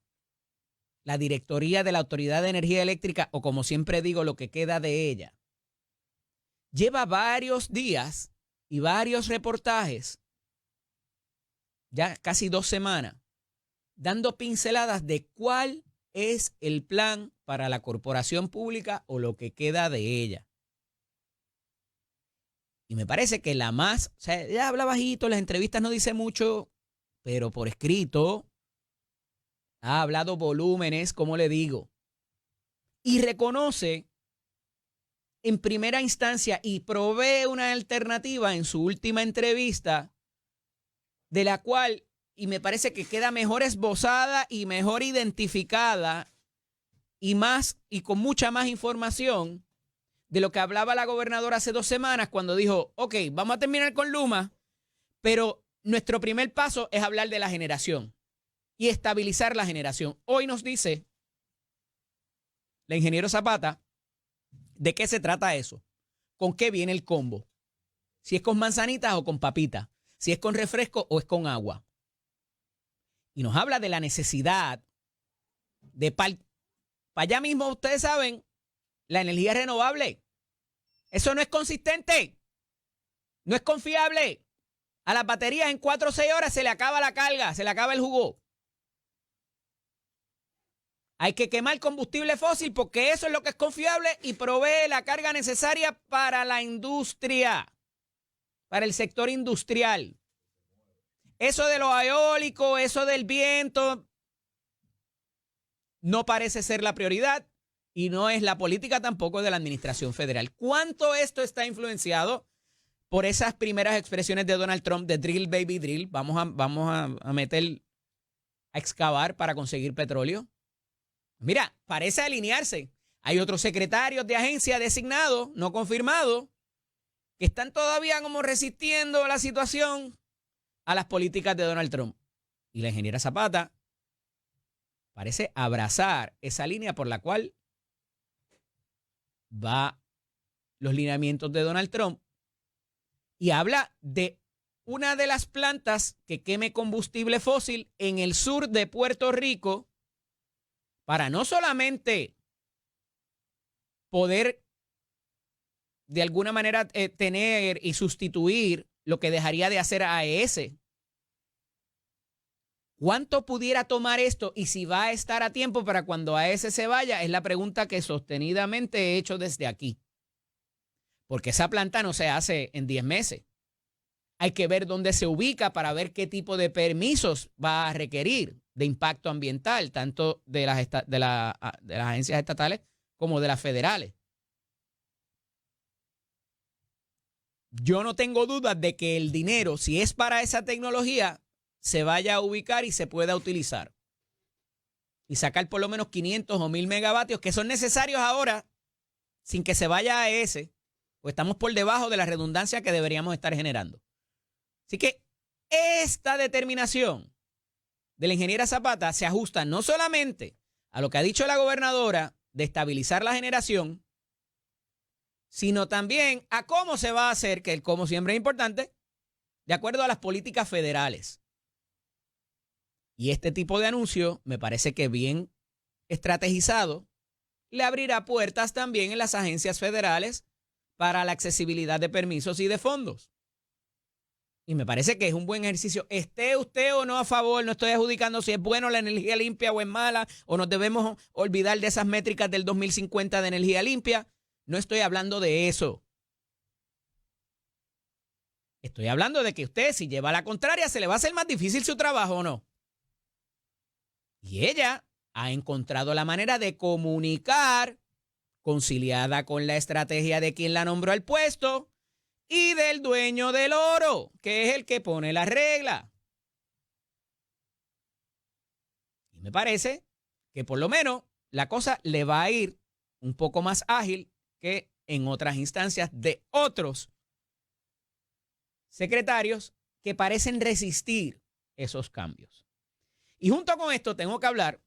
la directoría de la Autoridad de Energía Eléctrica, o como siempre digo, lo que queda de ella, lleva varios días y varios reportajes, ya casi 2 semanas, dando pinceladas de cuál es el plan para la corporación pública o lo que queda de ella. Y me parece que la más, o sea, ella habla bajito, las entrevistas no dice mucho, pero por escrito ha hablado volúmenes, como le digo, y reconoce en primera instancia y provee una alternativa en su última entrevista, de la cual, y me parece que queda mejor esbozada y mejor identificada y con mucha más información de lo que hablaba la gobernadora hace 2 semanas cuando dijo: ok, vamos a terminar con Luma, pero nuestro primer paso es hablar de la generación y estabilizar la generación. Hoy nos dice la ingeniero Zapata de qué se trata eso, con qué viene el combo, si es con manzanitas o con papitas, si es con refresco o es con agua. Y nos habla de la necesidad de para allá mismo, ustedes saben, la energía renovable. Eso no es consistente, no es confiable. A las baterías en 4 o 6 horas se le acaba la carga, se le acaba el jugo. Hay que quemar combustible fósil porque eso es lo que es confiable y provee la carga necesaria para la industria, para el sector industrial. Eso de lo eólico, eso del viento, no parece ser la prioridad y no es la política tampoco de la administración federal. ¿Cuánto esto está influenciado por esas primeras expresiones de Donald Trump de drill, baby, drill? Vamos a meter, a excavar para conseguir petróleo. Mira, parece alinearse. Hay otros secretarios de agencia designados, no confirmados, que están todavía como resistiendo la situación a las políticas de Donald Trump. Y la ingeniera Zapata parece abrazar esa línea por la cual va los lineamientos de Donald Trump y habla de una de las plantas que queme combustible fósil en el sur de Puerto Rico para no solamente poder de alguna manera tener y sustituir lo que dejaría de hacer AES. ¿Cuánto pudiera tomar esto y si va a estar a tiempo para cuando AES se vaya? Es la pregunta que sostenidamente he hecho desde aquí. Porque esa planta no se hace en 10 meses. Hay que ver dónde se ubica para ver qué tipo de permisos va a requerir de impacto ambiental, tanto de las agencias estatales como de las federales. Yo no tengo dudas de que el dinero, si es para esa tecnología, se vaya a ubicar y se pueda utilizar. Y sacar por lo menos 500 o 1000 megavatios que son necesarios ahora sin que se vaya a ese, pues estamos por debajo de la redundancia que deberíamos estar generando. Así que esta determinación de la ingeniera Zapata se ajusta no solamente a lo que ha dicho la gobernadora de estabilizar la generación, sino también a cómo se va a hacer, que el cómo siempre es importante, de acuerdo a las políticas federales. Y este tipo de anuncio me parece que bien estrategizado le abrirá puertas también en las agencias federales para la accesibilidad de permisos y de fondos. Y me parece que es un buen ejercicio. Esté usted o no a favor, no estoy adjudicando si es bueno la energía limpia o es mala, o nos debemos olvidar de esas métricas del 2050 de energía limpia. No estoy hablando de eso. Estoy hablando de que usted, si lleva la contraria, se le va a hacer más difícil su trabajo o no. Y ella ha encontrado la manera de comunicar, conciliada con la estrategia de quien la nombró al puesto y del dueño del oro, que es el que pone la regla. Y me parece que por lo menos la cosa le va a ir un poco más ágil que en otras instancias de otros secretarios que parecen resistir esos cambios. Y junto con esto tengo que hablar,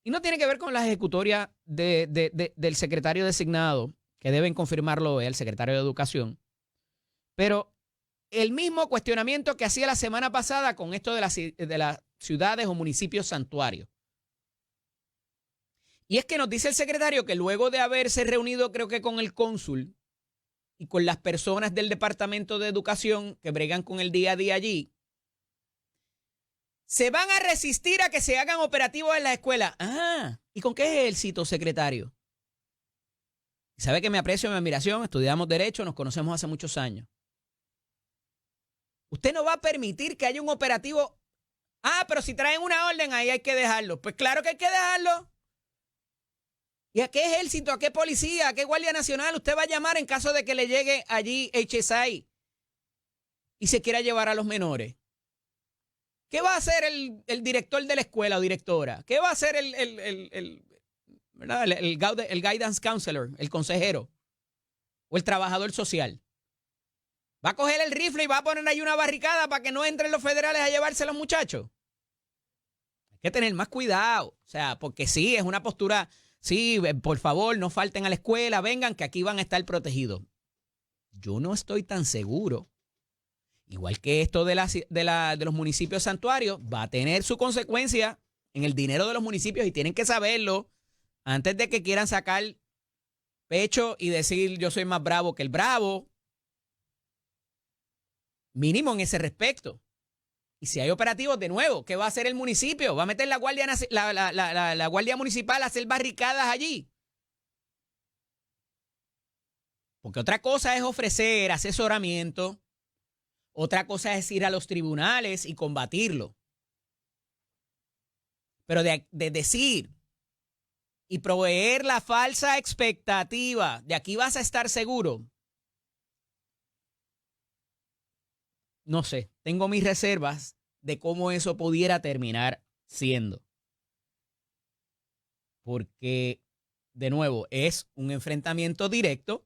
y no tiene que ver con la ejecutoria del secretario designado, que deben confirmarlo el secretario de Educación, pero el mismo cuestionamiento que hacía la semana pasada con esto de las ciudades o municipios santuarios. Y es que nos dice el secretario que luego de haberse reunido, creo que con el cónsul y con las personas del Departamento de Educación que bregan con el día a día allí, se van a resistir a que se hagan operativos en la escuela. Ah, ¿y con qué éxito, secretario? Sabe que me aprecio y mi admiración, estudiamos Derecho, nos conocemos hace muchos años. Usted no va a permitir que haya un operativo. Ah, pero si traen una orden, ahí hay que dejarlo. Pues claro que hay que dejarlo. ¿Y a qué ejército, a qué policía, a qué Guardia Nacional usted va a llamar en caso de que le llegue allí HSI y se quiera llevar a los menores? ¿Qué va a hacer el director de la escuela o directora? ¿Qué va a hacer el guidance counselor, el consejero o el trabajador social? ¿Va a coger el rifle y va a poner ahí una barricada para que no entren los federales a llevarse a los muchachos? Hay que tener más cuidado. O sea, porque sí, es una postura, sí, por favor, no falten a la escuela, vengan que aquí van a estar protegidos. Yo no estoy tan seguro. Igual que esto de los municipios santuarios, va a tener su consecuencia en el dinero de los municipios y tienen que saberlo antes de que quieran sacar pecho y decir yo soy más bravo que el bravo. Mínimo en ese respecto. Y si hay operativos, de nuevo, ¿qué va a hacer el municipio? ¿Va a meter la guardia municipal a hacer barricadas allí? Porque otra cosa es ofrecer asesoramiento, otra cosa es ir a los tribunales y combatirlo. Pero de decir y proveer la falsa expectativa de aquí vas a estar seguro, no sé, tengo mis reservas de cómo eso pudiera terminar siendo. porque, de nuevo, es un enfrentamiento directo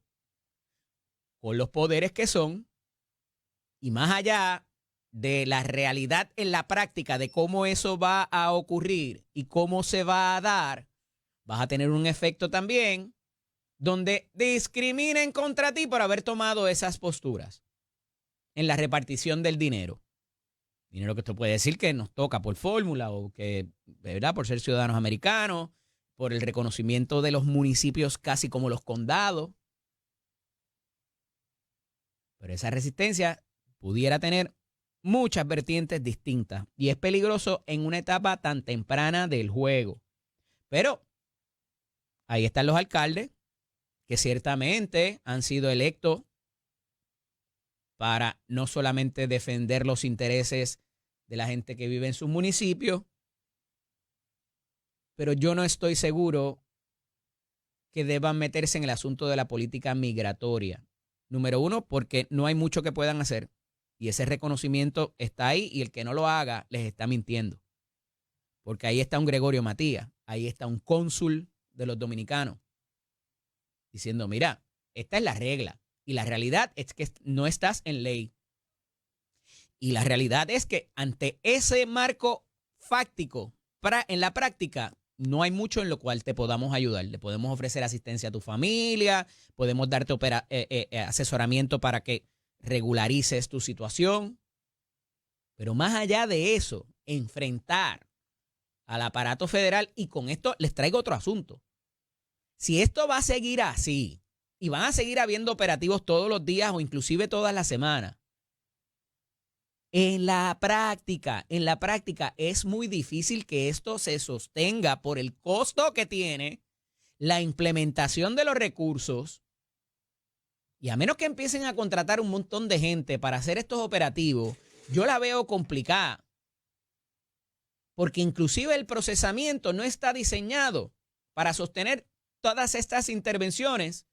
con los poderes que son, y más allá de la realidad en la práctica de cómo eso va a ocurrir y cómo se va a dar, vas a tener un efecto también donde discriminen contra ti por haber tomado esas posturas en la repartición del dinero. Dinero que esto puede decir que nos toca por fórmula o que, ¿verdad?, por ser ciudadanos americanos, por el reconocimiento de los municipios casi como los condados. Pero esa resistencia pudiera tener muchas vertientes distintas y es peligroso en una etapa tan temprana del juego. Pero ahí están los alcaldes que ciertamente han sido electos para no solamente defender los intereses de la gente que vive en sus municipios, pero yo no estoy seguro que deban meterse en el asunto de la política migratoria. Número uno, porque no hay mucho que puedan hacer y ese reconocimiento está ahí y el que no lo haga les está mintiendo. Porque ahí está un Gregorio Matías, ahí está un cónsul de los dominicanos diciendo, mira, esta es la regla y la realidad es que no estás en ley. Y la realidad es que ante ese marco fáctico, en la práctica, no hay mucho en lo cual te podamos ayudar. Le podemos ofrecer asistencia a tu familia, podemos darte asesoramiento para que regularices tu situación. Pero más allá de eso, enfrentar al aparato federal, y con esto les traigo otro asunto. Si esto va a seguir así, y van a seguir habiendo operativos todos los días o inclusive todas las semanas, en la práctica es muy difícil que esto se sostenga por el costo que tiene la implementación de los recursos. Y a menos que empiecen a contratar un montón de gente para hacer estos operativos, yo la veo complicada. Porque inclusive el procesamiento no está diseñado para sostener todas estas intervenciones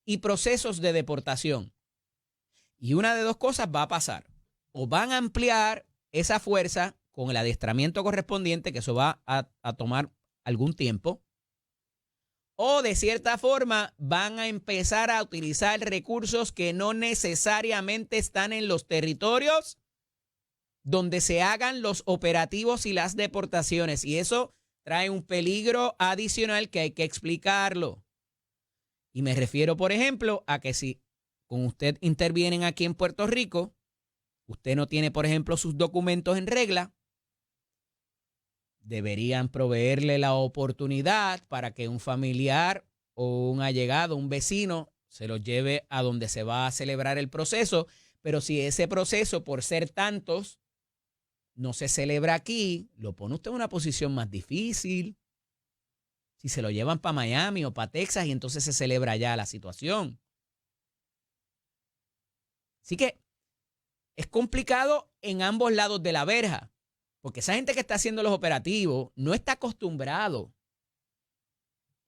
y procesos de deportación. Y una de dos cosas va a pasar. O van a ampliar esa fuerza con el adiestramiento correspondiente, que eso va a tomar algún tiempo, o de cierta forma van a empezar a utilizar recursos que no necesariamente están en los territorios donde se hagan los operativos y las deportaciones. Y eso trae un peligro adicional que hay que explicarlo. Y me refiero, por ejemplo, a que si con usted intervienen aquí en Puerto Rico, usted no tiene, por ejemplo, sus documentos en regla, deberían proveerle la oportunidad para que un familiar o un allegado, un vecino, se los lleve a donde se va a celebrar el proceso. Pero si ese proceso, por ser tantos, no se celebra aquí, lo pone usted en una posición más difícil. Si se lo llevan para Miami o para Texas y entonces se celebra allá la situación. Así que es complicado en ambos lados de la verja, porque esa gente que está haciendo los operativos no está acostumbrado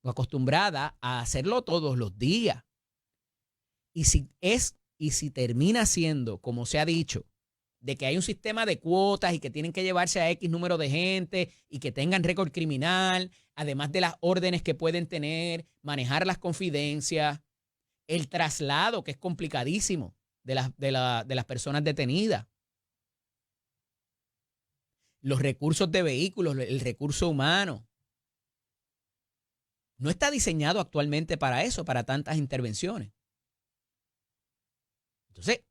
o acostumbrada a hacerlo todos los días. Y si termina siendo, como se ha dicho, de que hay un sistema de cuotas y que tienen que llevarse a X número de gente y que tengan récord criminal, además de las órdenes que pueden tener, manejar las confidencias, el traslado, que es complicadísimo, de las personas detenidas, los recursos de vehículos, el recurso humano. No está diseñado actualmente para eso, para tantas intervenciones. Entonces,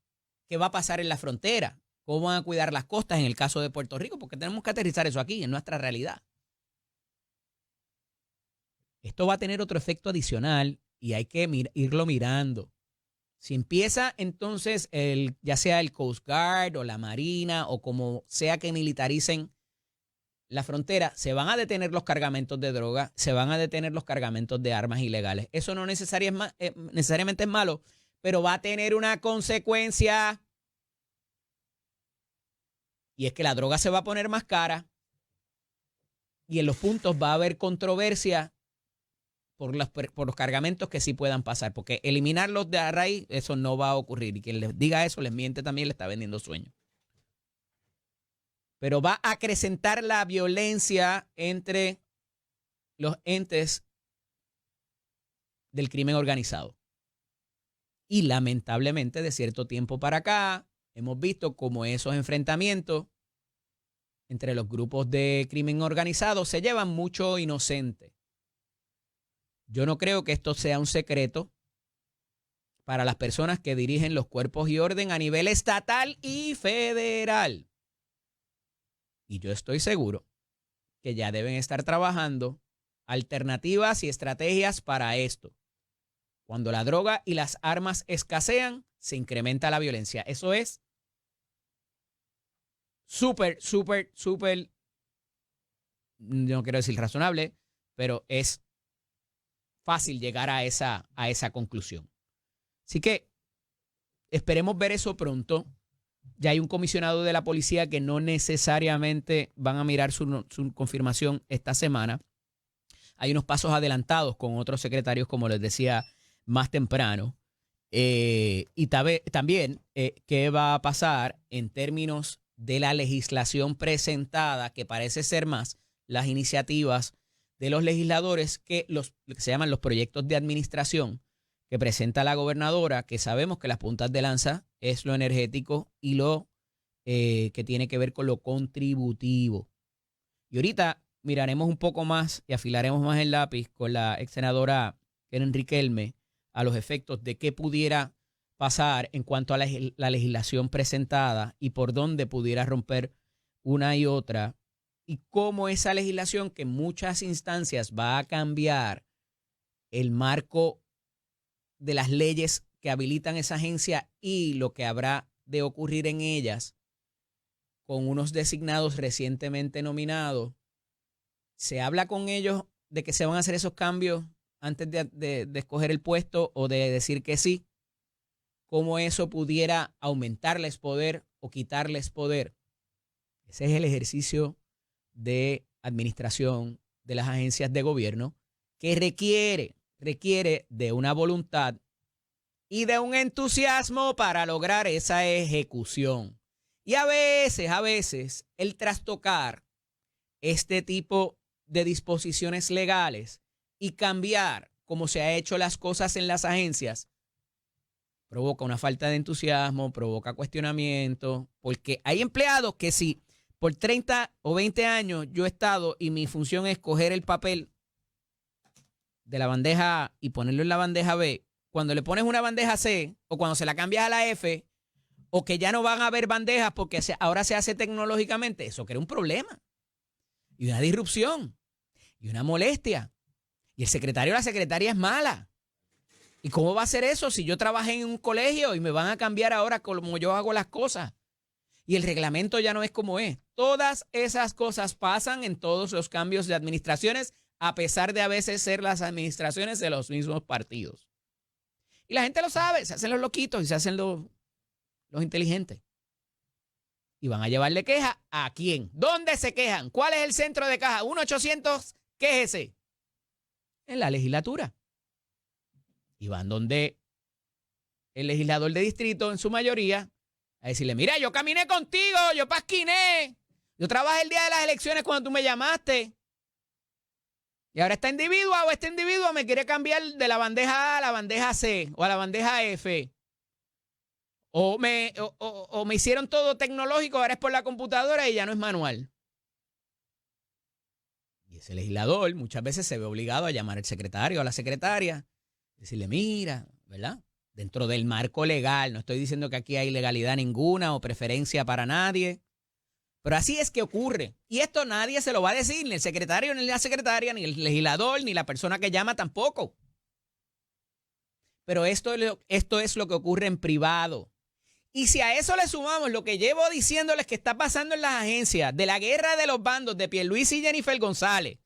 ¿qué va a pasar en la frontera? ¿Cómo van a cuidar las costas en el caso de Puerto Rico? Porque tenemos que aterrizar eso aquí, en nuestra realidad. Esto va a tener otro efecto adicional y hay que irlo mirando. Si empieza entonces ya sea el Coast Guard o la Marina o como sea que militaricen la frontera, se van a detener los cargamentos de droga, se van a detener los cargamentos de armas ilegales. Eso no necesariamente es malo, pero va a tener una consecuencia. Y es que la droga se va a poner más cara y en los puntos va a haber controversia por los cargamentos que sí puedan pasar, porque eliminarlos de a raíz, eso no va a ocurrir. Y quien les diga eso, les miente también, le está vendiendo sueños. Pero va a acrecentar la violencia entre los entes del crimen organizado. Y lamentablemente, de cierto tiempo para acá, hemos visto cómo esos enfrentamientos entre los grupos de crimen organizado se llevan mucho inocente. Yo no creo que esto sea un secreto para las personas que dirigen los cuerpos y orden a nivel estatal y federal. Y yo estoy seguro que ya deben estar trabajando alternativas y estrategias para esto. Cuando la droga y las armas escasean, se incrementa la violencia. Eso es súper, no quiero decir razonable, pero es fácil llegar a esa conclusión. Así que esperemos ver eso pronto. Ya hay un comisionado de la policía que no necesariamente van a mirar su confirmación esta semana. Hay unos pasos adelantados con otros secretarios, como les decía más temprano. Y también qué va a pasar en términos de la legislación presentada, que parece ser más las iniciativas de los legisladores que lo que se llaman los proyectos de administración que presenta la gobernadora, que sabemos que las puntas de lanza es lo energético y lo que tiene que ver con lo contributivo. Y ahorita miraremos un poco más y afilaremos más el lápiz con la ex senadora Keren Riquelme a los efectos de qué pudiera pasar en cuanto a la legislación presentada y por dónde pudiera romper una y otra, y cómo esa legislación que en muchas instancias va a cambiar el marco de las leyes que habilitan esa agencia y lo que habrá de ocurrir en ellas con unos designados recientemente nominados. ¿Se habla con ellos de que se van a hacer esos cambios antes de escoger el puesto o de decir que sí? ¿Cómo eso pudiera aumentarles poder o quitarles poder? Ese es el ejercicio de administración de las agencias de gobierno que requiere de una voluntad y de un entusiasmo para lograr esa ejecución. Y a veces, el trastocar este tipo de disposiciones legales y cambiar cómo se ha hecho las cosas en las agencias provoca una falta de entusiasmo, provoca cuestionamiento, porque hay empleados que si por 30 o 20 años yo he estado y mi función es coger el papel de la bandeja A y ponerlo en la bandeja B, cuando le pones una bandeja C o cuando se la cambias a la F, o que ya no van a haber bandejas porque ahora se hace tecnológicamente, eso crea un problema y una disrupción y una molestia. Y el secretario o la secretaria es mala. ¿Y cómo va a ser eso si yo trabajé en un colegio y me van a cambiar ahora como yo hago las cosas? Y el reglamento ya no es como es. Todas esas cosas pasan en todos los cambios de administraciones, a pesar de a veces ser las administraciones de los mismos partidos. Y la gente lo sabe, se hacen los loquitos y se hacen los inteligentes. Y van a llevarle queja ¿a quién? ¿Dónde se quejan? ¿Cuál es el centro de queja? 1-800, quéjese. En la legislatura. Y van donde el legislador de distrito, en su mayoría, a decirle, mira, yo caminé contigo, yo pasquiné, yo trabajé el día de las elecciones cuando tú me llamaste. Y ahora este individuo me quiere cambiar de la bandeja A a la bandeja C o a la bandeja F. O me hicieron todo tecnológico, ahora es por la computadora y ya no es manual. Y ese legislador muchas veces se ve obligado a llamar al secretario o a la secretaria, decirle, mira, ¿verdad? Dentro del marco legal, no estoy diciendo que aquí hay ilegalidad ninguna o preferencia para nadie, pero así es que ocurre. Y esto nadie se lo va a decir, ni el secretario, ni la secretaria, ni el legislador, ni la persona que llama tampoco. Pero esto es lo que ocurre en privado. Y si a eso le sumamos lo que llevo diciéndoles que está pasando en las agencias, de la guerra de los bandos de Pierluisi y Jennifer González,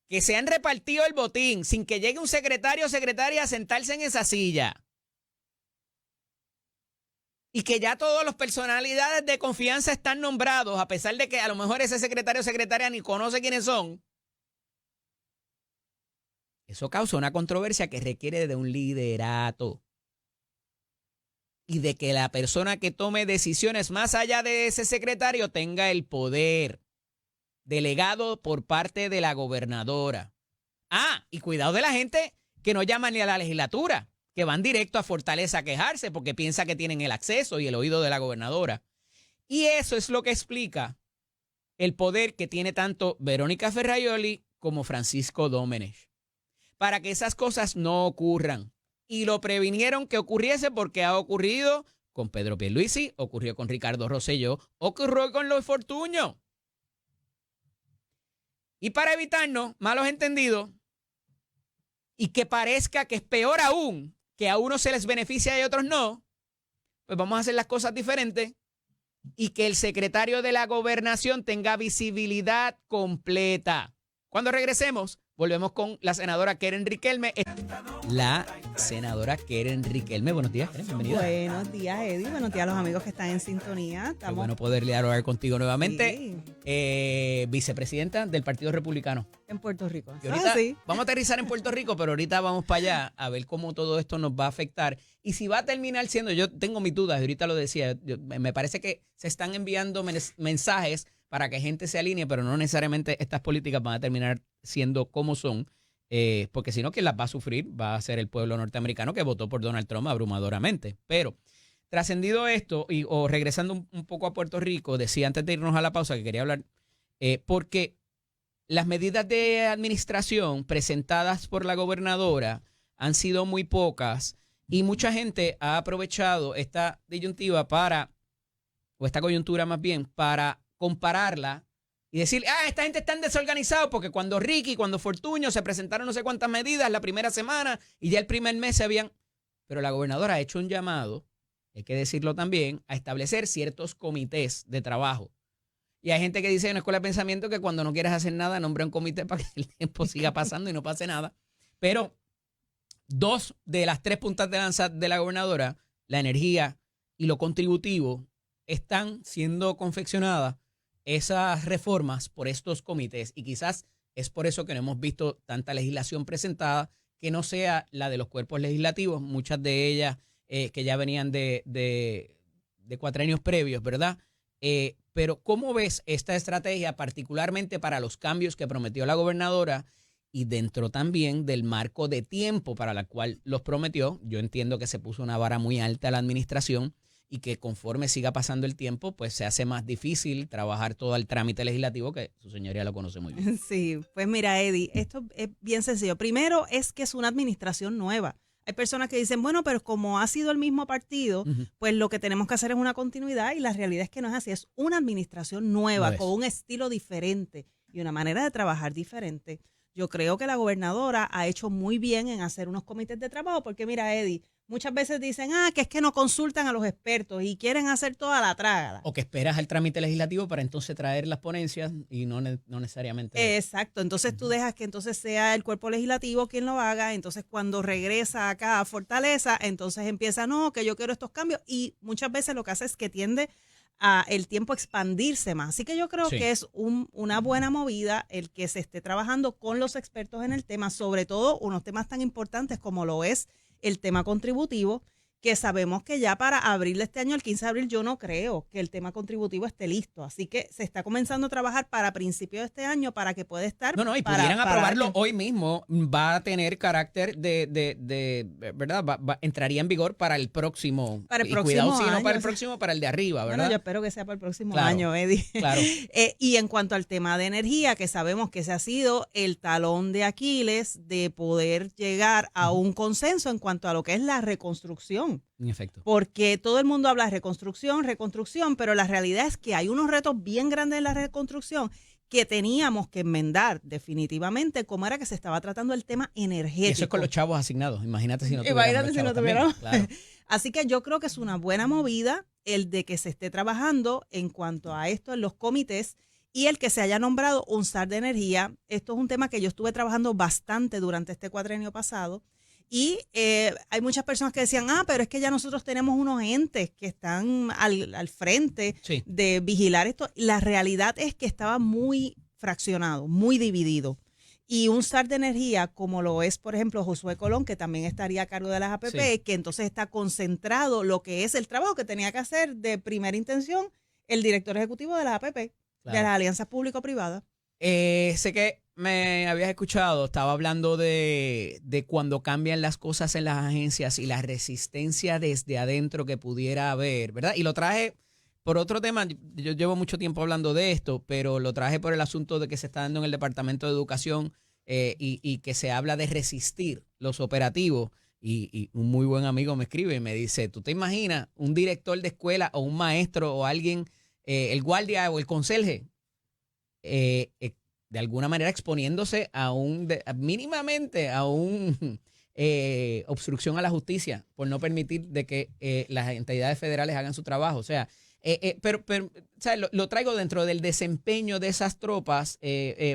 que se han repartido el botín sin que llegue un secretario o secretaria a sentarse en esa silla, y que ya todas las personalidades de confianza están nombrados, a pesar de que a lo mejor ese secretario o secretaria ni conoce quiénes son, eso causa una controversia que requiere de un liderato y de que la persona que tome decisiones más allá de ese secretario tenga el poder delegado por parte de la gobernadora. Y cuidado de la gente que no llama ni a la legislatura, que van directo a Fortaleza a quejarse porque piensa que tienen el acceso y el oído de la gobernadora. Y eso es lo que explica el poder que tiene tanto Verónica Ferraioli como Francisco Domenech, para que esas cosas no ocurran. Y lo previnieron que ocurriese porque ha ocurrido con Pedro Pierluisi, ocurrió con Ricardo Rosselló, ocurrió con Luis Fortuño. Y para evitarnos malos entendidos y que parezca que es peor aún, que a unos se les beneficia y a otros no, pues vamos a hacer las cosas diferentes y que el secretario de la Gobernación tenga visibilidad completa. Cuando regresemos, volvemos con la senadora Keren Riquelme. La senadora Keren Riquelme. Buenos días, Keren, bienvenida. Buenos días, Eddie. Buenos días a los amigos que están en sintonía. Qué bueno poder dialogar contigo nuevamente. Sí. Vicepresidenta del Partido Republicano. En Puerto Rico. Y ahorita vamos a aterrizar en Puerto Rico, pero ahorita vamos para allá a ver cómo todo esto nos va a afectar. Y si va a terminar siendo, yo tengo mis dudas, ahorita lo decía, me parece que se están enviando mensajes para que gente se alinee, pero no necesariamente estas políticas van a terminar siendo como son, porque si no, quien las va a sufrir va a ser el pueblo norteamericano que votó por Donald Trump abrumadoramente. Pero trascendido esto, o regresando un poco a Puerto Rico, decía antes de irnos a la pausa que quería hablar, porque las medidas de administración presentadas por la gobernadora han sido muy pocas y mucha gente ha aprovechado esta disyuntiva o esta coyuntura más bien, para compararla y decir, esta gente está desorganizada porque cuando Ricky, cuando Fortuño se presentaron no sé cuántas medidas la primera semana y ya el primer mes se habían... Pero la gobernadora ha hecho un llamado, hay que decirlo también, a establecer ciertos comités de trabajo. Y hay gente que dice en la escuela de pensamiento que cuando no quieres hacer nada, nombra un comité para que el tiempo siga pasando y no pase nada. Pero 2 de las 3 puntas de lanza de la gobernadora, la energía y lo contributivo, están siendo confeccionadas esas reformas por estos comités. Y quizás es por eso que no hemos visto tanta legislación presentada que no sea la de los cuerpos legislativos, muchas de ellas que ya venían de cuatrenios previos, ¿verdad? Pero ¿cómo ves esta estrategia, particularmente para los cambios que prometió la gobernadora y dentro también del marco de tiempo para la cual los prometió? Yo entiendo que se puso una vara muy alta a la administración y que conforme siga pasando el tiempo, pues se hace más difícil trabajar todo el trámite legislativo, que su señoría lo conoce muy bien. Sí, pues mira, Eddie, esto es bien sencillo. Primero es que es una administración nueva. Hay personas que dicen, bueno, pero como ha sido el mismo partido, pues lo que tenemos que hacer es una continuidad y la realidad es que no es así. Es una administración nueva, con un estilo diferente y una manera de trabajar diferente. Yo creo que la gobernadora ha hecho muy bien en hacer unos comités de trabajo porque mira, Eddie, muchas veces dicen, que es que no consultan a los expertos y quieren hacer toda la trágala. O que esperas al trámite legislativo para entonces traer las ponencias y no necesariamente. Exacto, entonces tú dejas que entonces sea el cuerpo legislativo quien lo haga, entonces cuando regresa acá a Fortaleza, entonces empieza, no, que yo quiero estos cambios y muchas veces lo que hace es que tiende a el tiempo expandirse más. Así que yo creo que es una buena movida el que se esté trabajando con los expertos en el tema, sobre todo unos temas tan importantes como lo es el tema contributivo, que sabemos que ya para abril de este año, el 15 de abril, yo no creo que el tema contributivo esté listo. Así que se está comenzando a trabajar para principios de este año para que pueda estar... y pudieran aprobarlo hoy mismo. Va a tener carácter de ¿verdad? Entraría en vigor para el próximo. Para el próximo cuidado, si año. no para el próximo, para el de arriba, ¿verdad? Bueno, yo espero que sea para el próximo año, Eddie. Claro. Y en cuanto al tema de energía, que sabemos que ese ha sido el talón de Aquiles de poder llegar a un consenso en cuanto a lo que es la reconstrucción. En efecto. Porque todo el mundo habla de reconstrucción, pero la realidad es que hay unos retos bien grandes en la reconstrucción que teníamos que enmendar definitivamente, cómo era que se estaba tratando el tema energético. Y eso es con los chavos asignados. Imagínate si no tuviéramos. Claro. Así que yo creo que es una buena movida el de que se esté trabajando en cuanto a esto en los comités y el que se haya nombrado un SAR de energía. Esto es un tema que yo estuve trabajando bastante durante este cuatrenio pasado. Y hay muchas personas que decían, pero es que ya nosotros tenemos unos entes que están al frente de vigilar esto. La realidad es que estaba muy fraccionado, muy dividido. Y un SAR de energía, como lo es, por ejemplo, Josué Colón, que también estaría a cargo de las APP, que entonces está concentrado lo que es el trabajo que tenía que hacer de primera intención el director ejecutivo de las APP, de las alianzas público-privadas. Sé que me habías escuchado, estaba hablando de cuando cambian las cosas en las agencias y la resistencia desde adentro que pudiera haber, ¿verdad? Y lo traje por otro tema. Yo llevo mucho tiempo hablando de esto, pero lo traje por el asunto de que se está dando en el Departamento de Educación y que se habla de resistir los operativos. Y un muy buen amigo me escribe y me dice, ¿tú te imaginas un director de escuela o un maestro o alguien, el guardia o el conserje, de alguna manera exponiéndose mínimamente a un obstrucción a la justicia por no permitir de que las entidades federales hagan su trabajo? O sea, pero o sea, lo traigo dentro del desempeño de esas tropas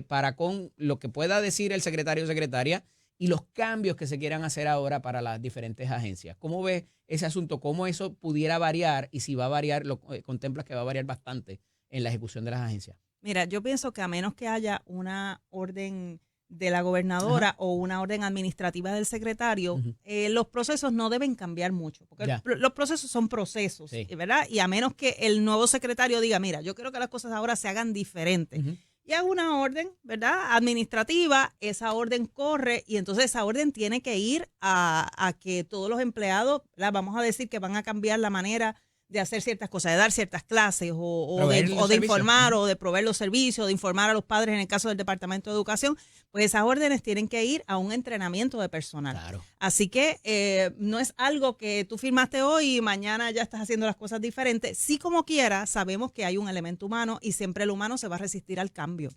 para con lo que pueda decir el secretario o secretaria y los cambios que se quieran hacer ahora para las diferentes agencias. ¿Cómo ves ese asunto? ¿Cómo eso pudiera variar? Y si va a variar, contemplas que va a variar bastante en la ejecución de las agencias. Mira, yo pienso que a menos que haya una orden de la gobernadora o una orden administrativa del secretario, los procesos no deben cambiar mucho, porque los procesos son procesos, ¿verdad? Y a menos que el nuevo secretario diga, mira, yo quiero que las cosas ahora se hagan diferentes. Y haga una orden, ¿verdad? Administrativa, esa orden corre y entonces esa orden tiene que ir a que todos los empleados, ¿verdad? Vamos a decir que van a cambiar la manera de hacer ciertas cosas, de dar ciertas clases o de informar o de proveer los servicios, de informar a los padres en el caso del Departamento de Educación, pues esas órdenes tienen que ir a un entrenamiento de personal. Claro. Así que no es algo que tú firmaste hoy y mañana ya estás haciendo las cosas diferentes. Sí, como quiera, sabemos que hay un elemento humano y siempre el humano se va a resistir al cambio.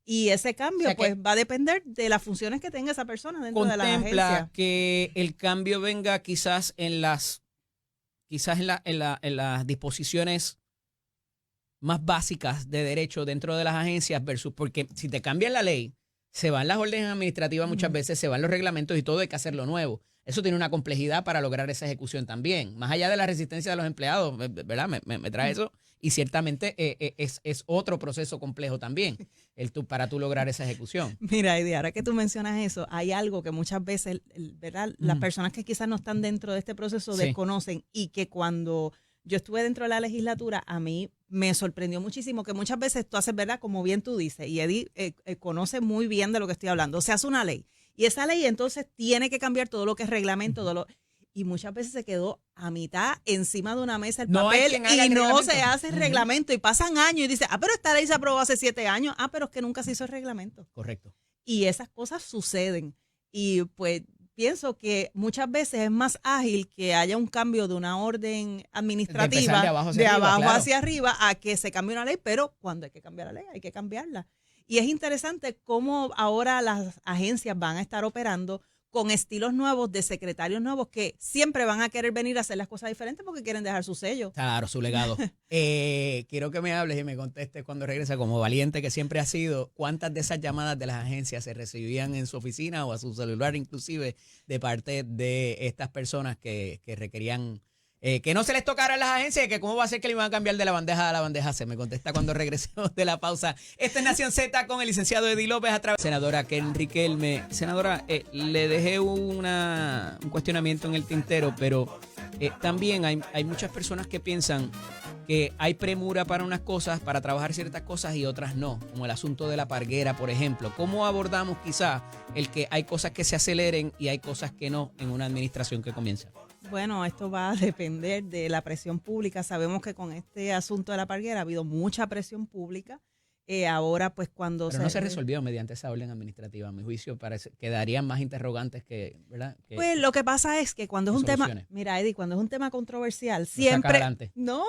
Y ese cambio, pues, va a depender de las funciones que tenga esa persona dentro de la agencia. Contempla que el cambio venga quizás en las disposiciones más básicas de derecho dentro de las agencias versus, porque si te cambian la ley, se van las órdenes administrativas muchas veces, se van los reglamentos y todo, hay que hacerlo nuevo. Eso tiene una complejidad para lograr esa ejecución también. Más allá de la resistencia de los empleados, ¿verdad? Me trae eso y ciertamente es otro proceso complejo también para tú lograr esa ejecución. Mira, Eddie, ahora que tú mencionas eso, hay algo que muchas veces, ¿verdad? Las personas que quizás no están dentro de este proceso desconocen y que cuando yo estuve dentro de la legislatura, a mí me sorprendió muchísimo que muchas veces tú haces, ¿verdad? Como bien tú dices, y Eddie conoce muy bien de lo que estoy hablando. Se hace una ley y esa ley entonces tiene que cambiar todo lo que es reglamento, y muchas veces se quedó a mitad encima de una mesa el papel y no se hace el reglamento y pasan años y dice, pero esta ley se aprobó hace 7 años, pero es que nunca se hizo el reglamento. Correcto. Y esas cosas suceden y pues pienso que muchas veces es más ágil que haya un cambio de una orden administrativa de abajo hacia arriba a que se cambie una ley, pero cuando hay que cambiar la ley hay que cambiarla. Y es interesante cómo ahora las agencias van a estar operando con estilos nuevos, de secretarios nuevos que siempre van a querer venir a hacer las cosas diferentes porque quieren dejar su sello. Claro, su legado. Quiero que me hables y me contestes cuando regrese, como valiente que siempre ha sido, ¿cuántas de esas llamadas de las agencias se recibían en su oficina o a su celular inclusive de parte de estas personas que requerían que no se les tocara a las agencias, que cómo va a ser que le iban a cambiar de la bandeja a la bandeja? Se me contesta cuando regresemos de la pausa. Esta es Nación Z con el licenciado Eddie López a través. Senadora Ken Riquelme. Senadora, le dejé un cuestionamiento en el tintero, pero también hay muchas personas que piensan que hay premura para unas cosas, para trabajar ciertas cosas y otras no, como el asunto de la parguera, por ejemplo. ¿Cómo abordamos quizás el que hay cosas que se aceleren y hay cosas que no en una administración que comienza? Bueno, esto va a depender de la presión pública. Sabemos que con este asunto de la parguera ha habido mucha presión pública. Ahora, pues cuando Pero no se resolvió mediante esa orden administrativa. A mi juicio, quedarían más interrogantes que, ¿verdad? Pues lo que pasa es que cuando es un tema, mira, Eddie, cuando es un tema controversial, siempre, no,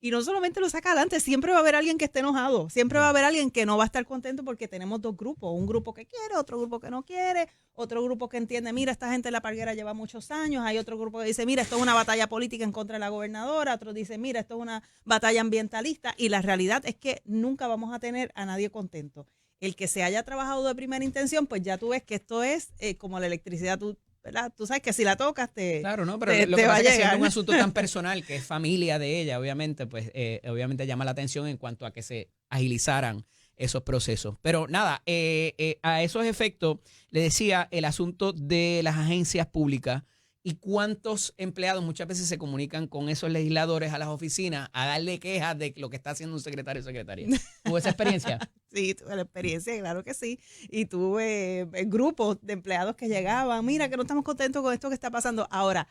y no solamente lo saca adelante, siempre va a haber alguien que esté enojado, siempre va a haber alguien que no va a estar contento porque tenemos dos grupos, un grupo que quiere, otro grupo que no quiere, otro grupo que entiende, mira, esta gente de la parguera lleva muchos años, hay otro grupo que dice, mira, esto es una batalla política en contra de la gobernadora, otro dice, mira, esto es una batalla ambientalista, y la realidad es que nunca vamos a tener a nadie contento. El que se haya trabajado de primera intención, pues ya tú ves que esto es como la electricidad, ¿verdad? Tú sabes que si la tocas Claro, no, pero lo que pasa es que siendo un asunto tan personal, que es familia de ella, obviamente, pues obviamente llama la atención en cuanto a que se agilizaran esos procesos. Pero nada, a esos efectos, le decía, el asunto de las agencias públicas ¿Y cuántos empleados muchas veces se comunican con esos legisladores a las oficinas a darle quejas de lo que está haciendo un secretario o secretaria? ¿Tuvo esa experiencia? Sí, tuve la experiencia, claro que sí. Y tuve grupos de empleados que llegaban, mira que no estamos contentos con esto que está pasando. Ahora,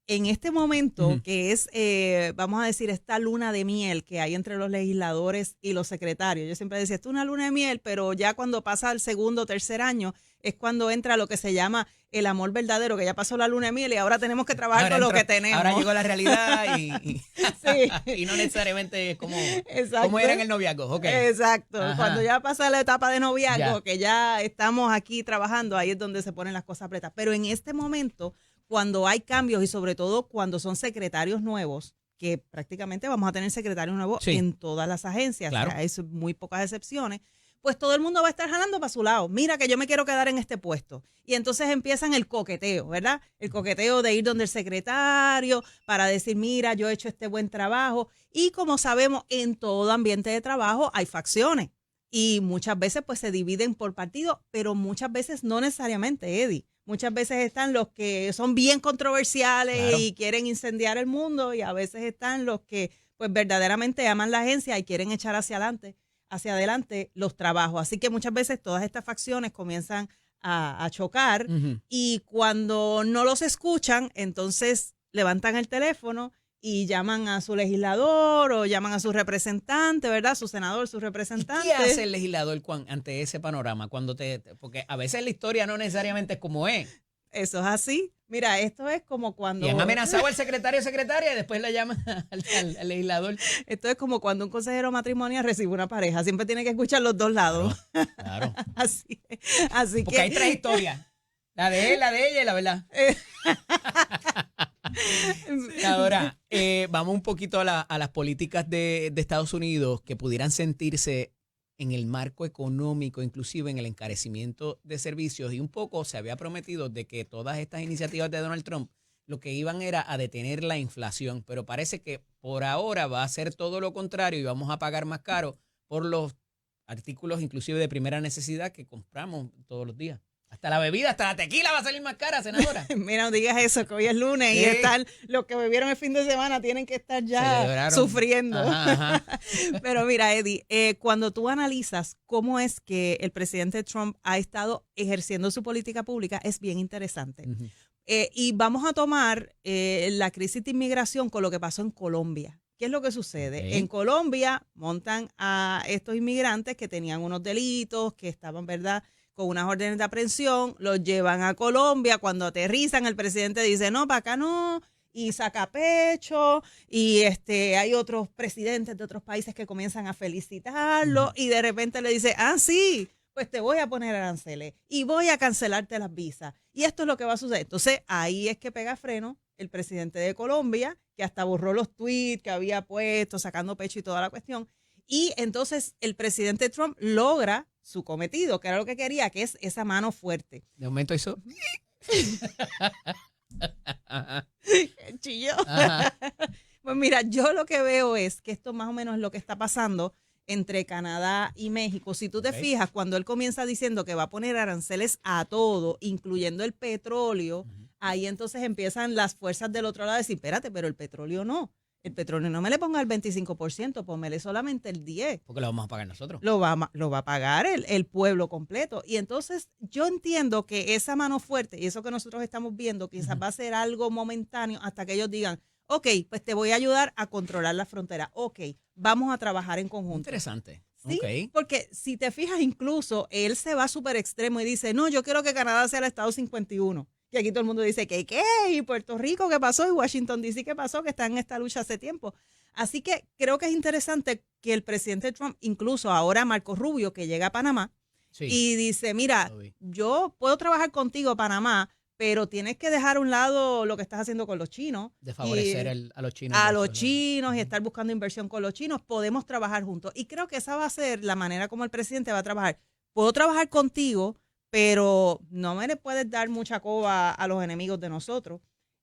en este momento, que es, vamos a decir, esta luna de miel que hay entre los legisladores y los secretarios. Yo siempre decía, esto es una luna de miel, pero ya cuando pasa el segundo o tercer año es cuando entra lo que se llama el amor verdadero, que ya pasó la luna de miel y ahora tenemos que trabajar con lo que tenemos. Ahora llegó la realidad sí. y no necesariamente es como Exacto. era en el noviazgo. Okay. Exacto. Ajá. Cuando ya pasa la etapa de noviazgo, que ya estamos aquí trabajando, ahí es donde se ponen las cosas apretadas. Pero en este momento, cuando hay cambios y sobre todo cuando son secretarios nuevos, que prácticamente vamos a tener secretarios nuevos en todas las agencias, claro. O sea, hay muy pocas excepciones, pues todo el mundo va a estar jalando para su lado. Mira que yo me quiero quedar en este puesto. Y entonces empiezan el coqueteo, ¿verdad? El coqueteo de ir donde el secretario para decir, mira, yo he hecho este buen trabajo. Y como sabemos, en todo ambiente de trabajo hay facciones. Y muchas veces pues se dividen por partido, pero muchas veces no necesariamente, Eddie. Muchas veces están los que son bien controversiales y quieren incendiar el mundo, y a veces están los que pues verdaderamente aman la agencia y quieren echar hacia adelante los trabajos. Así que muchas veces todas estas facciones comienzan a chocar y cuando no los escuchan, entonces levantan el teléfono y llaman a su legislador o llaman a su representante, ¿verdad? Su senador, su representante. ¿Qué hace el legislador ante ese panorama? Porque a veces la historia no necesariamente es como es. Eso es así. Mira, esto es como cuando... Y han amenazado al secretario o secretaria y después le llaman al legislador. Esto es como cuando un consejero matrimonial recibe una pareja. Siempre tiene que escuchar los dos lados. Claro. Así porque hay tres historias. La de él, la de ella y la verdad. Ahora, vamos un poquito a las políticas de Estados Unidos que pudieran sentirse en el marco económico, inclusive en el encarecimiento de servicios, y un poco se había prometido de que todas estas iniciativas de Donald Trump lo que iban era a detener la inflación, pero parece que por ahora va a ser todo lo contrario y vamos a pagar más caro por los artículos inclusive de primera necesidad que compramos todos los días. Hasta la bebida, hasta la tequila va a salir más cara, senadora. Mira, no digas eso, que hoy es lunes y están los que bebieron el fin de semana tienen que estar ya sufriendo. Ajá. Pero mira, Eddie, cuando tú analizas cómo es que el presidente Trump ha estado ejerciendo su política pública, es bien interesante. Y vamos a tomar la crisis de inmigración con lo que pasó en Colombia. ¿Qué es lo que sucede? En Colombia montan a estos inmigrantes que tenían unos delitos, que estaban, ¿verdad?, con unas órdenes de aprehensión, los llevan a Colombia. Cuando aterrizan, el presidente dice, no, para acá no, y saca pecho, y hay otros presidentes de otros países que comienzan a felicitarlo, y de repente le dice, sí, pues te voy a poner aranceles, y voy a cancelarte las visas, y esto es lo que va a suceder. Entonces, ahí es que pega freno el presidente de Colombia, que hasta borró los tweets que había puesto, sacando pecho y toda la cuestión, y entonces el presidente Trump logra su cometido, que era lo que quería, que es esa mano fuerte. De momento hizo... Chillo. Pues mira, yo lo que veo es que esto más o menos es lo que está pasando entre Canadá y México. Si tú te fijas, cuando él comienza diciendo que va a poner aranceles a todo, incluyendo el petróleo, ahí entonces empiezan las fuerzas del otro lado a decir, espérate, pero el petróleo no. El petróleo no me le ponga el 25%, póngale solamente el 10%. Porque lo vamos a pagar nosotros. Lo va a pagar el pueblo completo. Y entonces yo entiendo que esa mano fuerte y eso que nosotros estamos viendo quizás va a ser algo momentáneo hasta que ellos digan, ok, pues te voy a ayudar a controlar la frontera. Ok, vamos a trabajar en conjunto. Interesante. Sí, porque si te fijas, incluso él se va súper extremo y dice, no, yo quiero que Canadá sea el estado 51. Y aquí todo el mundo dice que ¿qué? ¿Y Puerto Rico qué pasó? ¿Y Washington DC qué pasó? Que está en esta lucha hace tiempo. Así que creo que es interesante que el presidente Trump, incluso ahora Marco Rubio, que llega a Panamá, y dice, mira, yo puedo trabajar contigo, Panamá, pero tienes que dejar a un lado lo que estás haciendo con los chinos. De favorecer a los chinos. A los chinos y estar buscando inversión con los chinos. Podemos trabajar juntos. Y creo que esa va a ser la manera como el presidente va a trabajar. Puedo trabajar contigo, pero no me le puedes dar mucha coba a los enemigos de nosotros.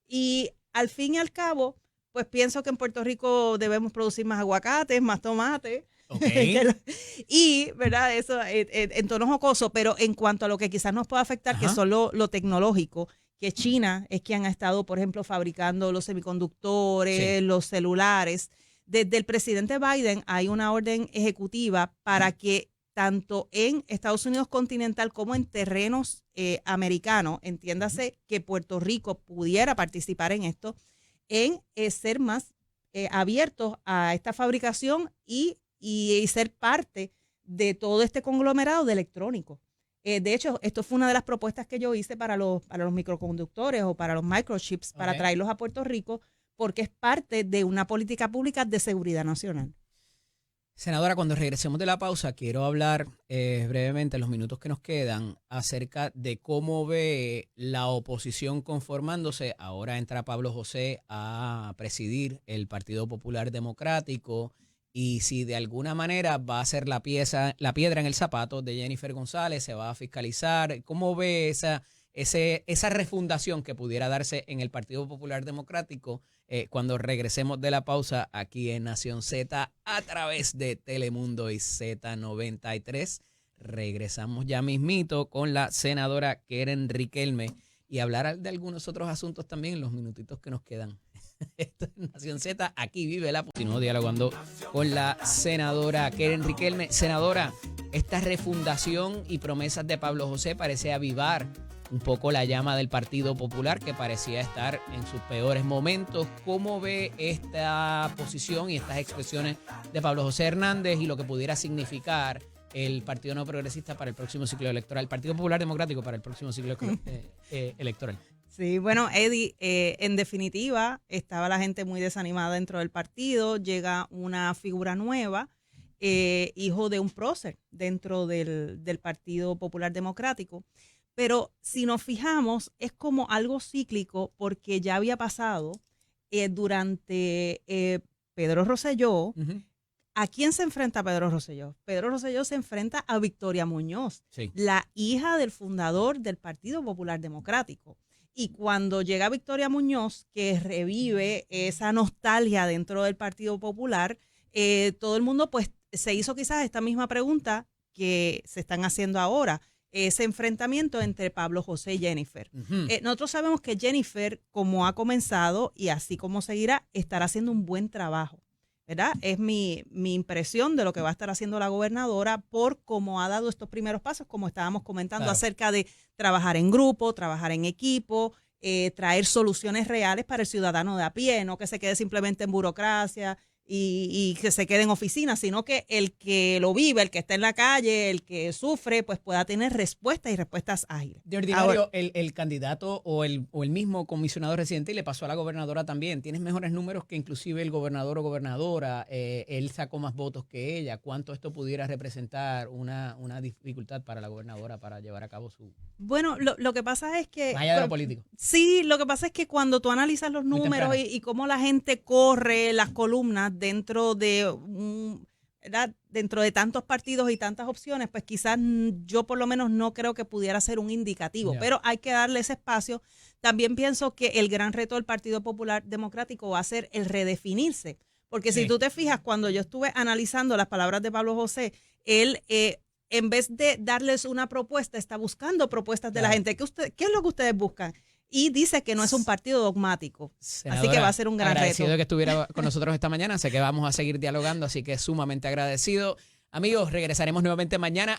Y al fin y al cabo, pues pienso que en Puerto Rico debemos producir más aguacates, más tomates. Y, ¿verdad? Eso en tono jocoso, pero en cuanto a lo que quizás nos pueda afectar, que son lo tecnológico, que China es quien ha estado, por ejemplo, fabricando los semiconductores, los celulares. Desde el presidente Biden hay una orden ejecutiva para que tanto en Estados Unidos continental como en terrenos americanos, entiéndase que Puerto Rico pudiera participar en esto, en ser más abiertos a esta fabricación y ser parte de todo este conglomerado de electrónicos. De hecho, esto fue una de las propuestas que yo hice para los microconductores o para los microchips, para traerlos a Puerto Rico, porque es parte de una política pública de seguridad nacional. Senadora, cuando regresemos de la pausa, quiero hablar brevemente, en los minutos que nos quedan, acerca de cómo ve la oposición conformándose. Ahora entra Pablo José a presidir el Partido Popular Democrático y si de alguna manera va a ser la piedra en el zapato de Jennifer González, se va a fiscalizar. ¿Cómo ve esa refundación que pudiera darse en el Partido Popular Democrático cuando regresemos de la pausa aquí en Nación Z a través de Telemundo y Z93? Regresamos ya mismito con la senadora Keren Riquelme y hablar de algunos otros asuntos también en los minutitos que nos quedan. Esto es Nación Z, aquí vive la... Continúo dialogando con la senadora Keren Riquelme. Senadora, esta refundación y promesas de Pablo José parece avivar un poco la llama del Partido Popular, que parecía estar en sus peores momentos. ¿Cómo ve esta posición y estas expresiones de Pablo José Hernández y lo que pudiera significar el Partido No Progresista para el próximo ciclo electoral, el Partido Popular Democrático para el próximo ciclo electoral? Sí, bueno, Eddie, en definitiva, estaba la gente muy desanimada dentro del partido, llega una figura nueva, hijo de un prócer dentro del Partido Popular Democrático. Pero si nos fijamos, es como algo cíclico porque ya había pasado durante Pedro Rosselló. Uh-huh. ¿A quién se enfrenta Pedro Rosselló? Pedro Rosselló se enfrenta a Victoria Muñoz, sí, la hija del fundador del Partido Popular Democrático. Y cuando llega Victoria Muñoz, que revive esa nostalgia dentro del Partido Popular, todo el mundo pues se hizo quizás esta misma pregunta que se están haciendo ahora. Ese enfrentamiento entre Pablo José y Jennifer. Uh-huh. Nosotros sabemos que Jennifer, como ha comenzado y así como seguirá, estará haciendo un buen trabajo, ¿verdad? Es mi impresión de lo que va a estar haciendo la gobernadora por cómo ha dado estos primeros pasos, como estábamos comentando, claro, acerca de trabajar en grupo, trabajar en equipo, traer soluciones reales para el ciudadano de a pie, no que se quede simplemente en burocracia y que se quede en oficina, sino que el que lo vive, el que está en la calle, el que sufre, pues pueda tener respuestas y respuestas ágiles. De ordinario, ahora, el candidato o el mismo comisionado residente, y le pasó a la gobernadora también, tienes mejores números que inclusive el gobernador o gobernadora, él sacó más votos que ella. ¿Cuánto esto pudiera representar una dificultad para la gobernadora para llevar a cabo su... Bueno, lo que pasa es que... Más allá de lo político. Sí, lo que pasa es que cuando tú analizas los números y cómo la gente corre las columnas dentro de dentro de tantos partidos y tantas opciones, pues quizás yo por lo menos no creo que pudiera ser un indicativo, pero hay que darle ese espacio. También pienso que el gran reto del Partido Popular Democrático va a ser el redefinirse, porque si tú te fijas, cuando yo estuve analizando las palabras de Pablo José, él... en vez de darles una propuesta, está buscando propuestas de la gente. ¿Qué es lo que ustedes buscan? Y dice que no es un partido dogmático. Senadora, así que va a ser un gran agradecido reto. De que estuviera con nosotros esta mañana. Sé que vamos a seguir dialogando, así que sumamente agradecido. Amigos, regresaremos nuevamente mañana.